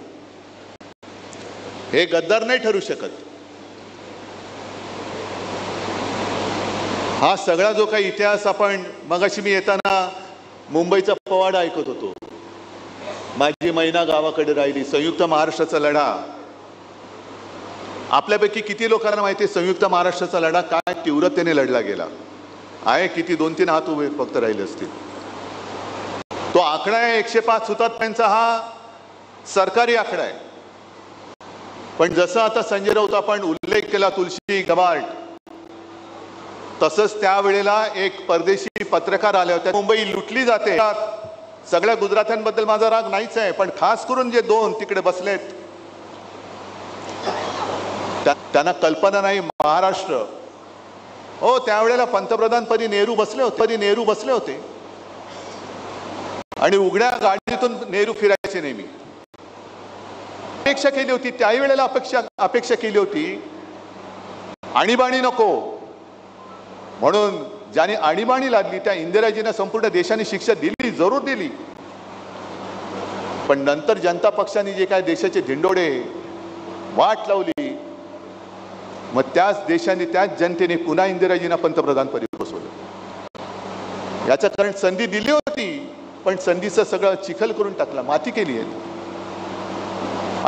हे गद्दार नाही ठरू शकत. हा सगळा जो काही इतिहास आपण मगाशी मी येताना मुंबईचा पवाडा ऐकत होतो, माझी मैना गावाकडे राहिली, संयुक्त महाराष्ट्राचा लढा. आपल्यापैकी किती लोकांना माहिती आहे संयुक्त महाराष्ट्राचा लढा काय तीव्रतेने लढला गेला आहे? किती 2-3 हात उभे फक्त राहिले असतील. तो आकडा आहे 105 हुतात्म्यांचा, हा सरकारी आकडा आहे. पण जसं आता संजय राऊत आपण उल्लेख केला तुलसी गबार्ड, तसंच त्यावेळेला एक परदेशी पत्रकार आले होते. मुंबई लुटली जाते, सगळ्या गुजरात्यांबद्दल माझा राग नाहीच आहे, पण खास करून जे 2 तिकडे बसलेत त्यांना कल्पना नाही महाराष्ट्र. हो, त्यावेळेला पंतप्रधानपदी नेहरू बसले होते आणि उघड्या गाडीतून नेहरू फिरायचे नेहमी. अपेक्षा केली होती त्याही वेळेला, अपेक्षा केली होती आणीबाणी नको म्हणून. ज्याने आणीबाणी लादली त्या इंदिराजींना संपूर्ण देशाने शिक्षा दिली, जरूर दिली. पण नंतर जनता पक्षाने जे काय देशाचे धिंडोडे वाट लावली, मग त्याच देशाने त्याच जनतेने पुन्हा इंदिराजींना पंतप्रधानपदी बसवलं. याचं कारण संधी दिली होती, पण संधीचं सगळं चिखल करून टाकला, माती केली आहे.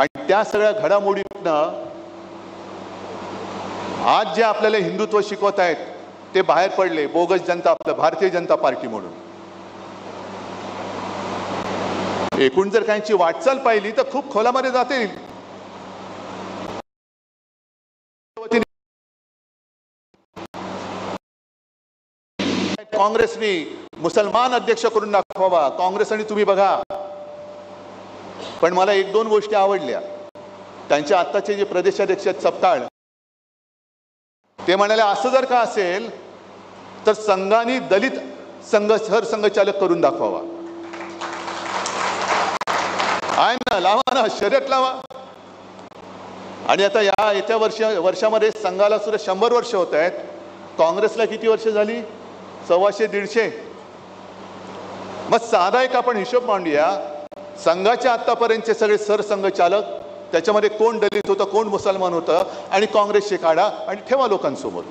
आणि त्या सगळ्या घडामोडींना आज जे आपल्याला हिंदुत्व शिकवत आहेत ते बाहेर पडले, बोगस जनता, आपलं भारतीय जनता पार्टी म्हणून. एकूण जर काहींची वाटचाल पाहिली तर खूप खोलामध्ये जाते. काँग्रेसने मुसलमान अध्यक्ष करून दाखवावा, काँग्रेस आणि तुम्ही बघा. पण मला 1-2 गोष्टी आवडल्या. त्यांच्या आत्ताचे जे प्रदेशाध्यक्ष सपकाळ, ते म्हणाले असं जर का असेल तर संघाने दलित सरसंघचालक करून दाखवावा. आहे ना, लावा ना, शर्यत लावा. आणि आता या येत्या वर्षामध्ये संघाला सुद्धा 100 वर्ष होत आहेत. काँग्रेसला किती वर्ष झाली? 125-150. मग साधा एक आपण हिशोब मांडूया. संघाच्या आतापर्यंतचे सगळे सरसंघचालक, त्याच्यामध्ये कोण दलित होतं, कोण मुसलमान होतं, आणि काँग्रेसचे काढा आणि ठेवा लोकांसोबत.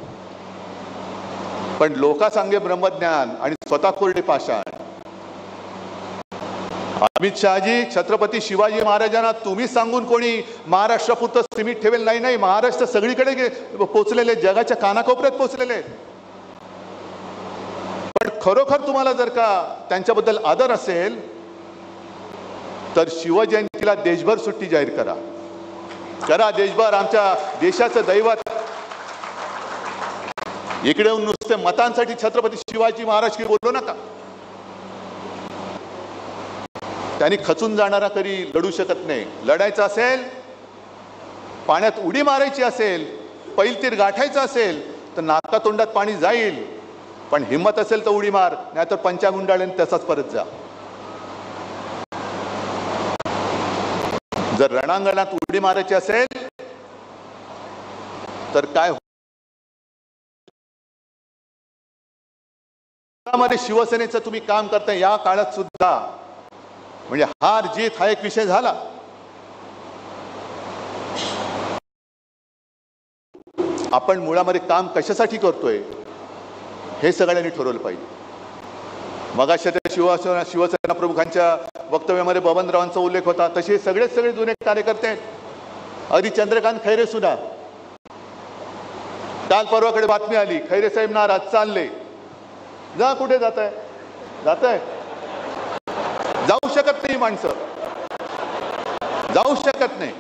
पण लोकांसांगे ब्रह्मज्ञान आणि स्वतः कोरडे पाषाण. अमित शहाजी, छत्रपती शिवाजी महाराजांना तुम्ही सांगून कोणी महाराष्ट्रापुरतं सीमित ठेवेल नाही. नाही, महाराष्ट्र सगळीकडे पोचलेले, जगाच्या कानाकोपऱ्यात पोचलेले. पण खरोखर तुम्हाला जर का त्यांच्याबद्दल आदर असेल तर शिवजयंतीला देशभर सुट्टी जाहीर करा. देशभर, आमच्या देशाचं दैवत. इकडे येऊन नुसते मतांसाठी छत्रपती शिवाजी महाराज की बोलू नका. त्यांनी खचून जाणारा कधी लढू शकत नाही. लढायचं असेल, पाण्यात उडी मारायची असेल, पैलतीर गाठायचं असेल तर नाकातोंडात पाणी जाईल. पण हिंमत असेल तर उडी मार, नाहीतर पंचागुंडाळ्याने तसाच परत जा. जर रणांगणात उडी मारायची असेल तर काय मध्ये शिवसेनेचं तुम्ही काम करताय या काळात सुद्धा, म्हणजे हार जीत हा एक विषय झाला. आपण मुळामध्ये काम कशासाठी करतोय हे सगळ्यांनी ठरवलं पाहिजे. मगाशी त्या शिवसेना प्रमुखांच्या वक्तव्यामध्ये बबनरावांचा उल्लेख होता, तसे सगळे जुने कार्यकर्ते आहेत. अगदी चंद्रकांत खैरे सुद्धा, काल परवाकडे बातमी आली खैरे साहेब नाराज, चालले. जा, कुठे जात आहे जाऊ शकत नाही माणसं, जाऊ शकत नाही.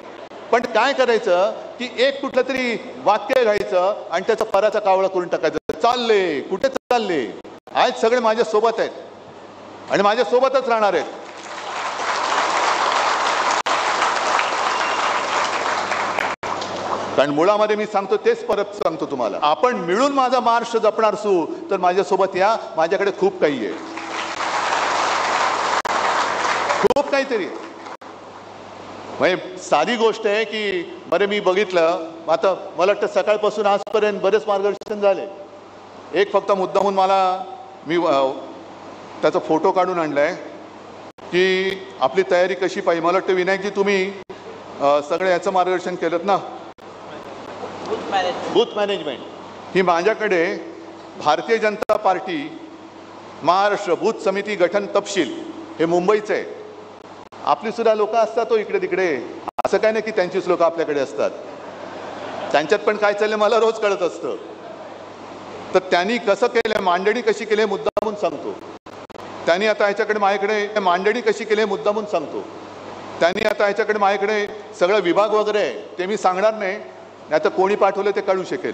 पण काय करायचं की एक कुठलं तरी वाक्य घ्यायचं आणि त्याचा पराचा कावळा करून टाकायचं. चालले, कुठे चालले? आज सगळे माझ्या सोबत आहेत आणि माझ्या सोबतच राहणार आहेत. कारण मुळामध्ये मी सांगतो तेच परत सांगतो तुम्हाला, आपण मिळून माझा महाराष्ट्र जपणार असू तर माझ्यासोबत या. माझ्याकडे खूप काही आहे, खूप काहीतरी. म्हणजे साधी गोष्ट आहे की बरे मी बघितलं, आता मला वाटतं सकाळपासून आजपर्यंत बरेच मार्गदर्शन झाले. एक फक्त मुद्दाहून मी त्याचा फोटो काढून आणलाय की आपली तयारी कशी पाहिजे. मला वाटतं विनायकजी तुम्ही सगळे याचं मार्गदर्शन केलं ना, बूथ मॅनेजमेंट. ही माझ्याकडे भारतीय जनता पार्टी महाराष्ट्र बूथ समिती गठन तपशील हे मुंबईचं आहे. आपली सुद्धा लोक असतात तो इकडे तिकडे, असं काय नाही की त्यांचीच लोक आपल्याकडे असतात. त्यांच्यात पण काय चाललंय मला रोज कळत असतं. तर त्यांनी कसं केलंय, मांडणी कशी केली मुद्दामून सांगतो. त्यांनी आता ह्याच्याकडे माझ्याकडे मांडणी कशी केली मुद्दामून सांगतो. त्यांनी आता ह्याच्याकडे माझ्याकडे सगळं विभाग वगैरे आहे, ते मी सांगणार नाही, नाही तर कोणी पाठवलं ते कळू शकेल.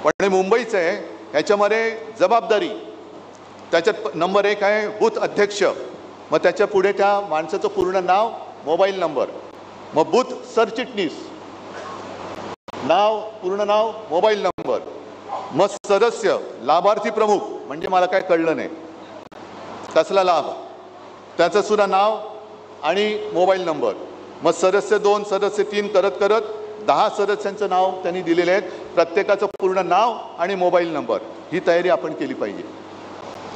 पण हे मुंबईचं आहे. ह्याच्यामध्ये जबाबदारी त्याच्यात नंबर 1 आहे बूथ अध्यक्ष. मग त्याच्या पुढे त्या माणसाचं पूर्ण नाव, मोबाईल नंबर. मग बूथ सरचिटणीस, नाव, पूर्ण नाव, मोबाईल नंबर. मग सदस्य, लाभार्थी प्रमुख, म्हणजे मला काय कळलं नाही कसला लाभ, त्याचं सुद्धा नाव आणि मोबाईल नंबर. मग सदस्य 2, सदस्य 3 करत करत 10 सदस्यांचं नाव त्यांनी दिलेले आहेत. प्रत्येकाचं पूर्ण नाव आणि मोबाईल नंबर. ही तयारी आपण केली पाहिजे.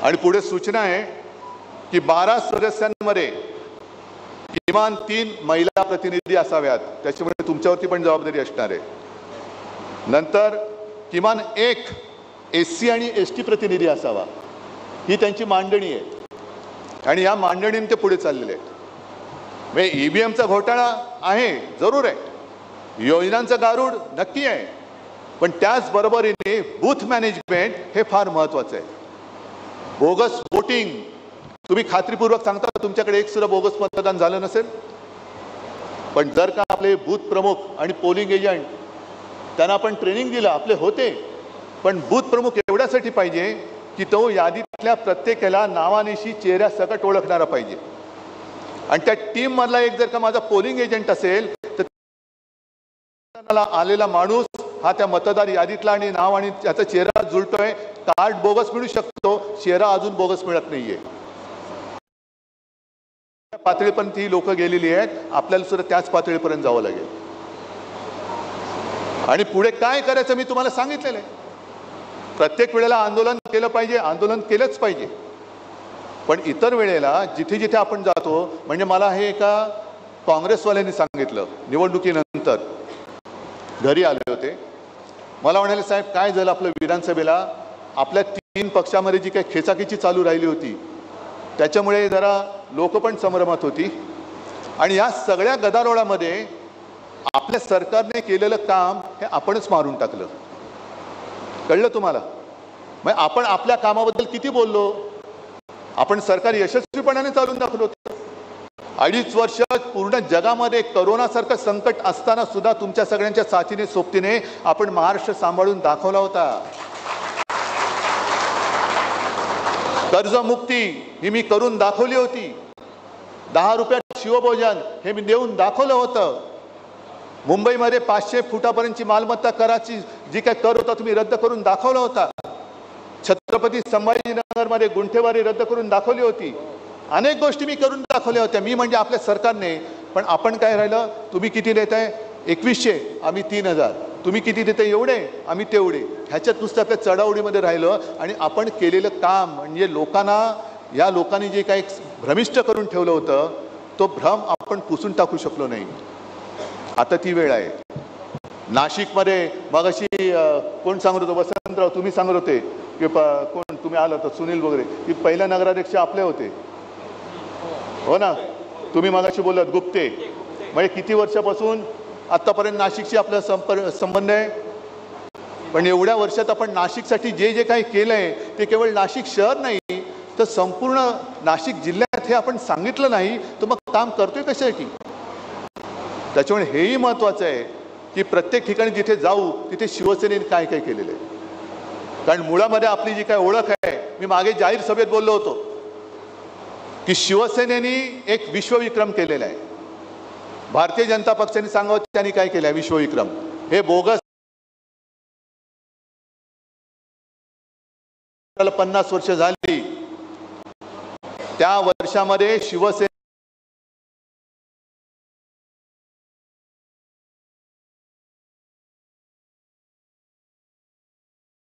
आणि पुढे सूचना आहे की 12 सदस्यांमध्ये किमान 3 महिला प्रतिनिधी असाव्यात. त्याच्यामुळे तुमच्यावरती पण जबाबदारी असणार आहे. नंतर किमान 1 SC आणि ST प्रतिनिधी असावा. ही त्यांची मांडणी आहे आणि या मांडणीने ते पुढे चाललेले आहेत. म्हणजे EVMचा घोटाळा आहे, जरूर आहे, योजनांचं गारूड नक्की आहे, पण त्याचबरोबरीने बूथ मॅनेजमेंट हे फार महत्वाचं आहे. बोगस वोटिंग, तुम्ही खात्रीपूर्वक सांगता तुमच्याकडे एक सुद्धा बोगस मतदान झालं नसेल. पण जर का आपले बूथ प्रमुख आणि पोलिंग एजंट त्यांना आपण ट्रेनिंग दिलं, आपले होते, पण बूथ प्रमुख एवढ्यासाठी पाहिजे की तो यादीतल्या प्रत्येकाला नावानिशी चेहऱ्या सकट ओळखणारा पाहिजे. आणि त्या टीम मधला एक जर का माझा पोलिंग एजंट असेल तर आलेला माणूस हा त्या मतदार यादीतला आणि नाव आणि त्याचा चेहरा जुळतोय. कार्ड बोगस मिळू शकतो, चेहरा अजून बोगस मिळत नाहीये. पातळीपर्यंत ही लोक गेलेली आहेत. आपल्याला सुद्धा त्याच पातळीपर्यंत जावं लागेल. आणि पुढे काय करायचं मी तुम्हाला सांगितलेलं आहे. प्रत्येक वेळेला आंदोलन केलं पाहिजे, आंदोलन केलंच पाहिजे. पण इतर वेळेला जिथे जिथे आपण जातो, म्हणजे मला हे एका काँग्रेसवाल्यांनी सांगितलं, निवडणुकीनंतर घरी आले होते. मला म्हणाले, साहेब काय झालं आपलं विधानसभेला, आपल्या 3 पक्षामध्ये जी काही खेचाखेची चालू राहिली होती त्याच्यामुळे जरा लोक पण संभ्रमात होती. आणि या सगळ्या गदारोळामध्ये आपल्या सरकारने केलेलं काम हे आपणच मारून टाकलं. कळलं तुम्हाला? मग आपण आपल्या कामाबद्दल किती बोललो, आपण सरकार यशस्वीपणाने चालून दाखवलं होतं. 2.5 वर्ष पूर्ण जगामध्ये करोनासारखं संकट असताना सुद्धा तुमच्या सगळ्यांच्या साथीने सोबतीने आपण महाराष्ट्र सांभाळून दाखवला होता. कर्जमुक्ती ही मी करून दाखवली होती. 10 रुपयात शिवभोजन हे मी देऊन दाखवलं होतं. मुंबईमध्ये 500 फुटापर्यंतची मालमत्ता कराची जी काय कर होता तुम्ही रद्द करून दाखवला होता. छत्रपती संभाजीनगरमध्ये गुंठेवारी रद्द करून दाखवली होती. अनेक गोष्टी मी करून दाखवल्या होत्या. मी म्हणजे आपल्या सरकारने पण आपण काय राहिलं, तुम्ही किती देताय 2100, आम्ही 3000, तुम्ही किती देताय एवढे, आम्ही तेवढे, ह्याच्यात नुसतं आपल्या चढाओढीमध्ये राहिलं आणि आपण केलेलं काम म्हणजे लोकांना, या लोकांनी जे काही भ्रमिष्ट करून ठेवलं होतं तो भ्रम आपण पुसून टाकू शकलो नाही. आता ती वेळ आहे. नाशिकमध्ये मगाशी कोण सांगत होतं, वसंतराव तुम्ही सांगत होते की कोण तुम्ही आला होता, सुनील वगैरे, की पहिल्या नगराध्यक्ष आपले होते, हो ना, तुम्ही मगाशी बोललात गुप्ते. म्हणजे किती वर्षापासून आतापर्यंत नाशिकशी आपला संबंध आहे. पण एवढ्या वर्षात आपण नाशिकसाठी जे जे काही केलंय ते केवळ नाशिक शहर नाही तर संपूर्ण नाशिक जिल्ह्यात हे आपण सांगितलं नाही तर मग काम करतोय कशासाठी. त्याच्यामुळे हेही महत्वाचं आहे की प्रत्येक ठिकाणी जिथे जाऊ तिथे शिवसेनेने काय काय केलेलं आहे. कारण मुळामध्ये आपली जी काय ओळख आहे, मी मागे जाहीर सभेत बोललो होतो की शिवसेनेने एक विश्वविक्रम केलेला आहे. भारतीय जनता पक्षाने सांगावं त्यांनी काय केलं आहे विश्वविक्रम, हे बोगस. 50 वर्ष झाली, त्या वर्षामध्ये शिवसेना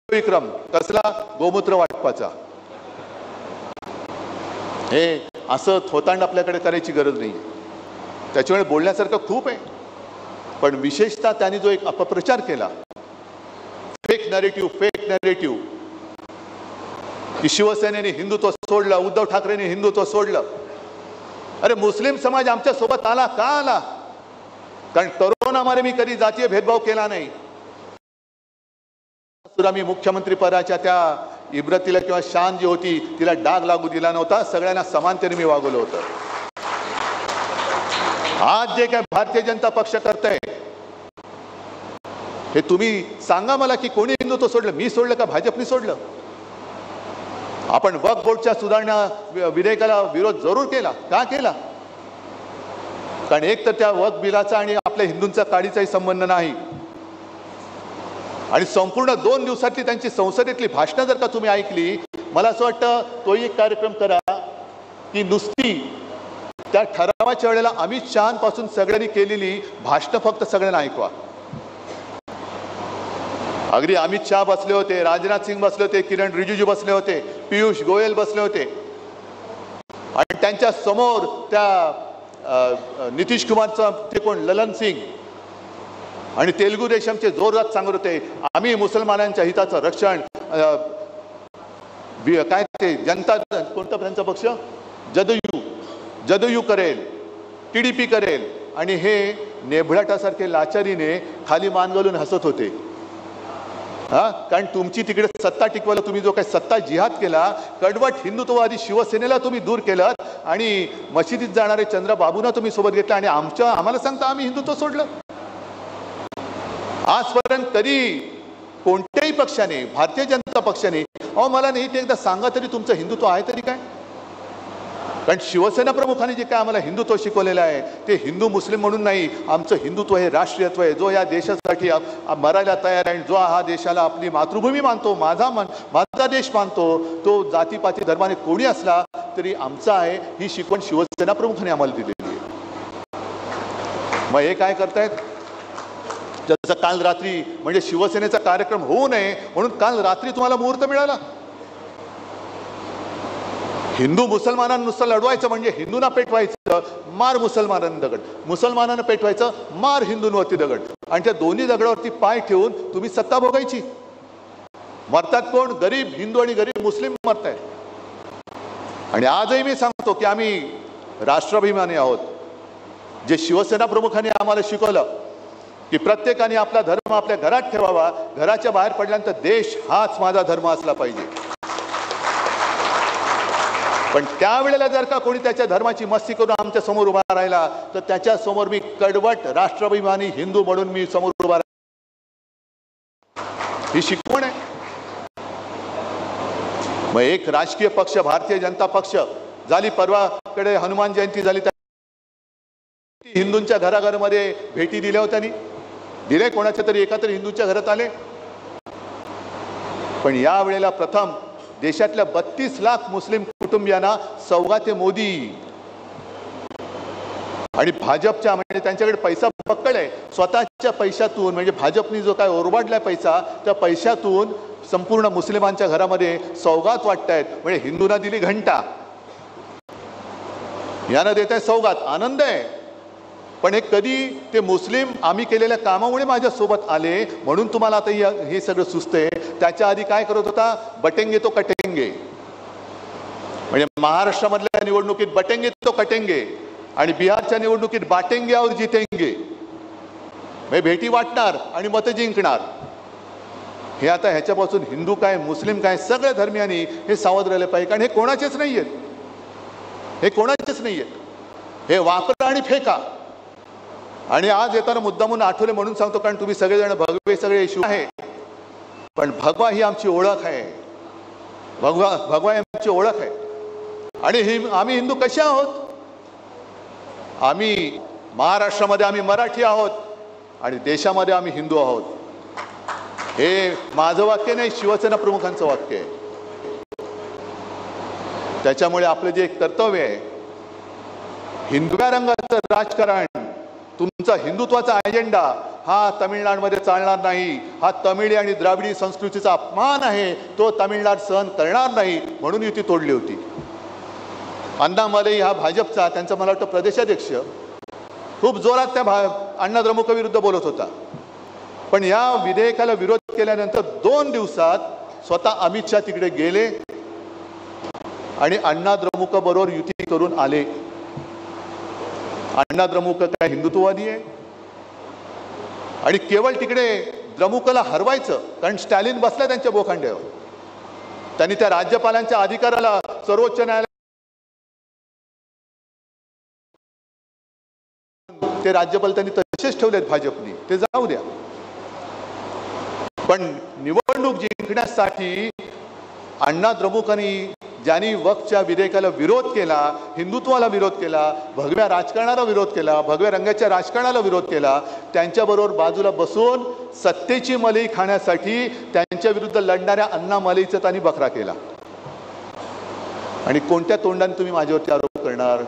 विक्रम कसला, गोमूत्र वाटपाचा. हे असं थोतांड आपल्याकडे करायची गरज नाही. त्याच्यामुळे बोलण्यासारखं खूप आहे. पण विशेषतः त्यांनी जो एक अपप्रचार केला, फेक नरेटिव्ह, की शिवसेनेने हिंदुत्व सोडलं, उद्धव ठाकरेंनी हिंदुत्व सोडलं. अरे मुस्लिम समाज आमच्या सोबत आला का आला? कारण कोरोनामध्ये मी कधी जातीय भेदभाव केला नाही. मी मुख्यमंत्री पदाच्या त्या इब्रतीला किंवा शान जी होती तिला डाग लागू दिला नव्हता. सगळ्यांना समानतेने मी वागवलं होतं. आज जे काय भारतीय जनता पक्ष करताय हे तुम्ही सांगा मला की कोणी हिंदुत्व सोडलं? मी सोडलं का भाजपने सोडलं? आपण वक्फ बोर्डच्या सुधारणा विधेयकाला विरोध जरूर केला. का केला? कारण एक तर त्या वक्फ बिलाचा आणि आपल्या हिंदूंचा काडीचाही संबंध नाही. आणि संपूर्ण 2 दिवसातली त्यांची संसदेतली भाषणं जर का तुम्ही ऐकली, मला असं वाटतं तोही एक कार्यक्रम करा की नुसती त्या ठरावाच्या वेळेला अमित शहापासून सगळ्यांनी केलेली भाषणं फक्त सगळ्यांना ऐकवा. अगदी अमित शहा बसले होते, राजनाथ सिंग बसले होते, किरण रिजिजू बसले होते, पियुष गोयल बसले होते आणि त्यांच्या समोर त्या नितीश कुमारचं ते कोण ललन सिंग आणि तेलुगू देशमचे जोरदार सांगत होते आम्ही मुसलमानांच्या हिताचं रक्षण, काय ते जनता कोणता त्यांचा पक्ष जदयू करेल, TDP करेल. आणि हे नेभळाटासारखे लाचारीने खाली मान घालून हसत होते. कारण तुमची तिकडे सत्ता टिकवायला तुम्ही जो काही सत्ता जिहाद केला, कडवट हिंदुत्ववादी शिवसेनेला तुम्ही दूर केलं आणि मशिदीत जाणारे चंद्रबाबूंना तुम्ही सोबत घेतलं आणि आम्हाला सांगता आम्ही हिंदुत्व सोडलं. आजपर्यंत कधी कोणत्याही पक्षाने, भारतीय जनता पक्षाने, मला नाही ते एकदा सांगा तरी तुमचं हिंदुत्व आहे तरी काय? कारण शिवसेना प्रमुखांनी जे काय आम्हाला हिंदुत्व शिकवलेलं आहे ते हिंदू मुस्लिम म्हणून नाही, आमचं हिंदुत्व हे राष्ट्रीयत्व आहे. जो या देशासाठी मरायला तयार आहे, जो हा देशाला आपली मातृभूमी मानतो, माझा देश मानतो, तो जातीपाती धर्माने कोणी असला तरी आमचा आहे, ही शिकवण शिवसेना प्रमुखांनी आम्हाला दिलेली आहे. मग हे काय करतायत? जसं काल रात्री म्हणजे शिवसेनेचा कार्यक्रम होऊ नये म्हणून काल रात्री तुम्हाला मुहूर्त मिळाला. हिंदू मुसलमानांना नुसतं लढवायचं म्हणजे हिंदूंना पेटवायचं, मार मुसलमानांना दगड, मुसलमानांना पेटवायचं, मार हिंदूंवरती दगड. आणि त्या दोन्ही दगडावरती पाय ठेवून तुम्ही सत्ता भोगायची. मरतात कोण? गरीब हिंदू आणि गरीब मुस्लिम मरतायत. आणि आजही मी सांगतो की आम्ही राष्ट्राभिमानी आहोत. जे शिवसेना प्रमुखांनी आम्हाला शिकवलं की प्रत्येकाने आपला धर्म आपल्या घरात ठेवावा, घराच्या बाहेर पडल्यानंतर देश हाच माझा धर्म असला पाहिजे. पण त्यावेळेला जर का कोणी त्याच्या धर्माची मस्ती करून आमच्या समोर उभा राहिला तर त्याच्या समोर मी कडवट राष्ट्राभिमानी हिंदू म्हणून मी समोर उभा राहिला. ही शिकवण आहे. मग एक राजकीय पक्ष भारतीय जनता पक्ष झाली, परवाकडे हनुमान जयंती झाली, हिंदूंच्या घराघरामध्ये भेटी दिल्या होत्या, दिले कोणाच्या तरी एका तरी हिंदूंच्या घरात आले. पण यावेळेला प्रथम देशातल्या 32 लाख मुस्लिम कुटुंबियांना सौगाते मोदी आणि भाजपच्या म्हणजे त्यांच्याकडे पैसा पक्कड आहे, स्वतःच्या पैशातून म्हणजे भाजपनी जो काय ओरबाडलाय पैसा, त्या पैशातून संपूर्ण मुस्लिमांच्या घरामध्ये सौगात वाटतायत. म्हणजे हिंदूंना दिली घंटा, यानं देत आहे सौगात, आनंद आहे. पण हे कधी ते मुस्लिम आम्ही केलेल्या कामामुळे माझ्यासोबत आले म्हणून तुम्हाला आता हे सगळं सुचतंय. त्याच्या आधी काय करत होता, बटेंगे तो कटेंगे. म्हणजे महाराष्ट्रामधल्या निवडणुकीत बटेंगे तो कटेंगे आणि बिहारच्या निवडणुकीत बाटेंगे और जितेंगे. म्हणजे भेटी वाटणार आणि मतं जिंकणार. हे आता ह्याच्यापासून हिंदू काय मुस्लिम काय सगळ्या धर्मियांनी हे सावध राहिले पाहिजे. कारण हे कोणाचेच नाही आहेत, हे कोणाचेच नाही आहेत. हे वापरा आणि फेका. आणि आज येताना मुद्दामून आठवले म्हणून सांगतो, कारण तुम्ही सगळेजण भगवे सगळे इशू आहे, पण भगवा ही आमची ओळख आहे. भगवा ही आमची ओळख आहे. आणि आम्ही हिंदू कसे आहोत, आम्ही महाराष्ट्रामध्ये आम्ही मराठी आहोत आणि देशामध्ये आम्ही हिंदू आहोत. हे माझं वाक्य नाही, शिवसेना प्रमुखांचं वाक्य आहे. त्याच्यामुळे आपलं जे एक कर्तव्य आहे, हिंदव्या रंगाचं राजकारण, तुमचा हिंदुत्वाचा अजेंडा हा तमिळनाडूमध्ये चालणार नाही. हा तमिळी आणि द्राविडी संस्कृतीचा अपमान आहे, तो तमिळनाड सहन करणार नाही. म्हणून युती तोडली होती. अण्णामलई हा भाजपचा, त्यांचा मला वाटतं प्रदेशाध्यक्ष, खूप जोरात त्या अण्णा द्रमुक विरुद्ध बोलत होता. पण या विधेयकाला विरोध केल्यानंतर 2 दिवसात स्वतः अमित शहा तिकडे गेले आणि अण्णा द्रमुक बरोबर युती करून आले. अण्णा द्रमुक काय हिंदुत्ववादी आहे आणि केवळ तिकडे द्रमुकला हरवायचं, कारण स्टॅलिन बसला त्यांच्या बोखांड्यावर. त्यांनी त्या राज्यपालांच्या अधिकाराला सर्वोच्च न्यायालय ते राज्यपाल त्यांनी तसेच ठेवलेत भाजपनी, ते जाऊ द्या. पण निवडणूक जिंकण्यासाठी अण्णा द्रमुकांनी ज्यांनी वक्फच्या विधेयकाला विरोध केला, हिंदुत्वाला विरोध केला, भगव्या राजकारणाला विरोध केला, भगव्या रंगाच्या राजकारणाला विरोध केला, त्यांच्याबरोबर बाजूला बसून सत्तेची मलई खाण्यासाठी त्यांच्या विरुद्ध लढणाऱ्या अण्णामलईचा त्यांनी बकरा केला. आणि कोणत्या तोंडाने तुम्ही माझ्यावरती आरोप करणार?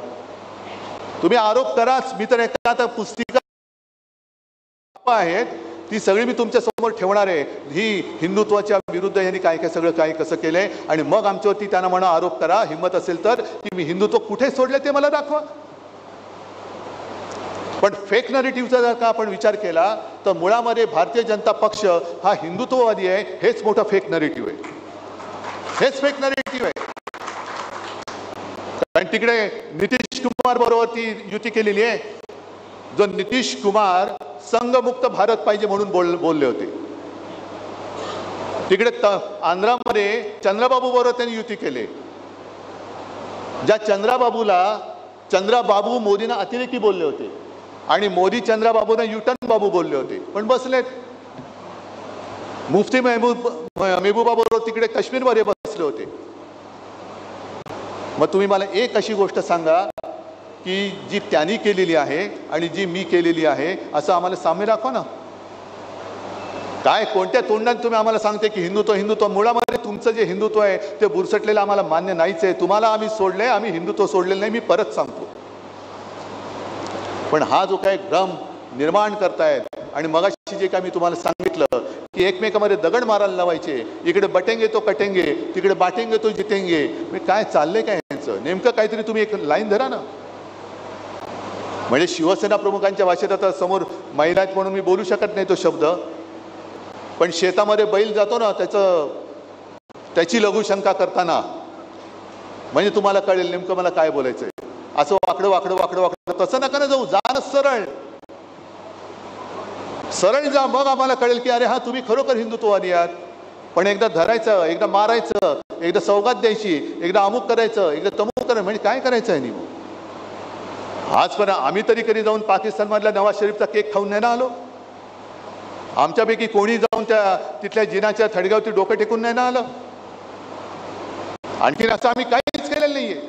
तुम्ही आरोप कराच. मी तर एका आता पुस्तिका आहेत ती सगळी मी तुमच्या समोर ठेवणार आहे. ही हिंदुत्वाच्या विरुद्ध यांनी काय काय सगळं काय कसं केलंय आणि मग आमच्यावरती त्यांना म्हणा आरोप करा, हिंमत असेल तर, की मी हिंदुत्व कुठे सोडले ते मला दाखवा. पण फेक नरेटिव्हचा जर का आपण विचार केला तर मुळामध्ये भारतीय जनता पक्ष हा हिंदुत्ववादी आहे, हेच मोठं फेक नरेटिव्ह आहे. हेच फेक नरेटिव्ह आहे. कारण तिकडे नितीश कुमार बरोबर ती युती केलेली आहे. जो नितीश कुमार संघमुक्त भारत पाहिजे म्हणून बोलले होते. तिकडे आंध्रामध्ये चंद्राबाबू बरोबर त्यांनी युती केली. ज्या चंद्राबाबू मोदींना अतिरेकी बोलले होते आणि मोदी चंद्राबाबूंना युटर्न बाबू बोलले होते, पण बसलेत. मुफ्ती महबूबा बरोबर तिकडे काश्मीरमध्ये बसले होते. मग तुम्ही मला एक अशी गोष्ट सांगा की जी त्यांनी केलेली आहे आणि जी मी केलेली आहे असं आम्हाला साम्य दाखवा ना. काय कोणत्या तोंडाने तुम्ही आम्हाला सांगते की हिंदुत्व? मुळामध्ये तुमचं जे हिंदुत्व आहे ते बुरसटलेलं आम्हाला मान्य नाहीच आहे. तुम्हाला आम्ही सोडलंय, आम्ही हिंदुत्व सोडलेलं नाही. मी परत सांगतो. पण हा जो काय भ्रम निर्माण करतायत आणि मगाशी जे काय मी तुम्हाला सांगितलं की एकमेकांमध्ये दगड मारायला लावायचे, इकडे बटेंगे तो कटेंगे, तिकडे बाटेंगे तो जितेंगे, म्हणजे काय चाललंय काय यांचं? नेमकं काहीतरी तुम्ही एक लाईन धरा ना. म्हणजे शिवसेना प्रमुखांच्या भाषेत आता समोर महिला आहेत म्हणून मी बोलू शकत नाही तो शब्द, पण शेतामध्ये बैल जातो ना त्याची लघुशंका करताना म्हणजे तुम्हाला कळेल नेमकं मला काय बोलायचंय. असं वाकडं वाकडं वाकडं वाकडं तसं नका ना जाऊ, जा ना सरळ सरळ जा, मग आम्हाला कळेल की अरे हा तुम्ही खरोखर हिंदुत्ववादी आहात. पण एकदा धरायचं, एकदा मारायचं, एकदा सौगात द्यायची, एकदा अमुक करायचं, एकदा तमुक करायचं, म्हणजे काय करायचं आहे? मग आजपर्यंत आम्ही तरी कधी जाऊन पाकिस्तानमधल्या नवाज शरीफचा केक खाऊन नाही ना आलो? आमच्यापैकी कोणी जाऊन तिथल्या जिनाच्या थडग्यावरती डोकं टेकून नाही ना आलं? आणखीन असं आम्ही काहीच केलेलं नाहीये.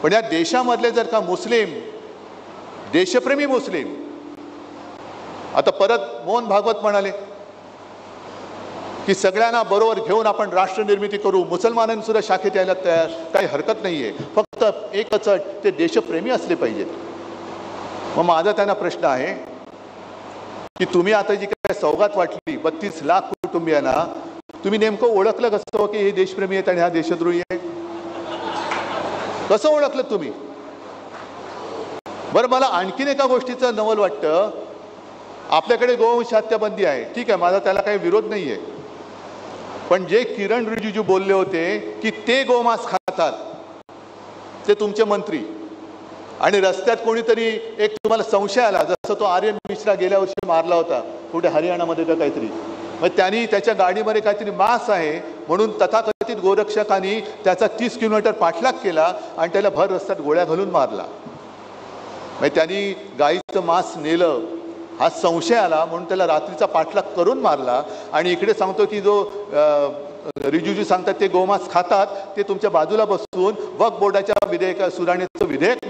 पण या देशामधले जर का मुस्लिम, देशप्रेमी मुस्लिम, आता परत मोहन भागवत म्हणाले की सगळ्यांना बरोबर घेऊन आपण राष्ट्र निर्मिती करू, मुसलमानांनी सुद्धा शाखेत यायला तयार, काही हरकत नाहीये. फक्त एकच अट, ते देशप्रेमी असले पाहिजेत. मग माझा त्यांना प्रश्न आहे की तुम्ही आता जी काय सौगात वाटली 32 लाख कुटुंबियांना, तुम्ही नेमकं ओळखलं कसं की हे देशप्रेमी आहेत आणि हा देशद्रोही आहे? कसं ओळखलं तुम्ही? बरं, मला आणखीन एका गोष्टीचं नवल वाटतं. आपल्याकडे गोवंश हत्या बंदी आहे, ठीक आहे, माझा त्याला काही विरोध नाहीये. पण जे किरण रिजिजू बोलले होते की ते गोमांस खातात, ते तुमचे मंत्री, आणि रस्त्यात कोणीतरी एक तुम्हाला संशय आला, जसं तो आर्यन मिश्रा गेल्या वर्षी मारला होता कुठे हरियाणामध्ये का काहीतरी, मग त्यांनी त्याच्या गाडीमध्ये काहीतरी मांस आहे म्हणून तथाकथित गोरक्षकांनी त्याचा 30 किलोमीटर पाठलाग केला आणि त्याला भर रस्त्यात गोळ्या घालून मारला. मग त्यांनी गाईचं मांस नेलं हा संशय आला म्हणून त्याला रात्रीचा पाठलाग करून मारला. आणि इकडे सांगतो की जो रिजिजू सांगतात ते गोमांस खातात, ते तुमच्या बाजूला बसून वक्फ बोर्डाच्या सुधारणेचं विधेयक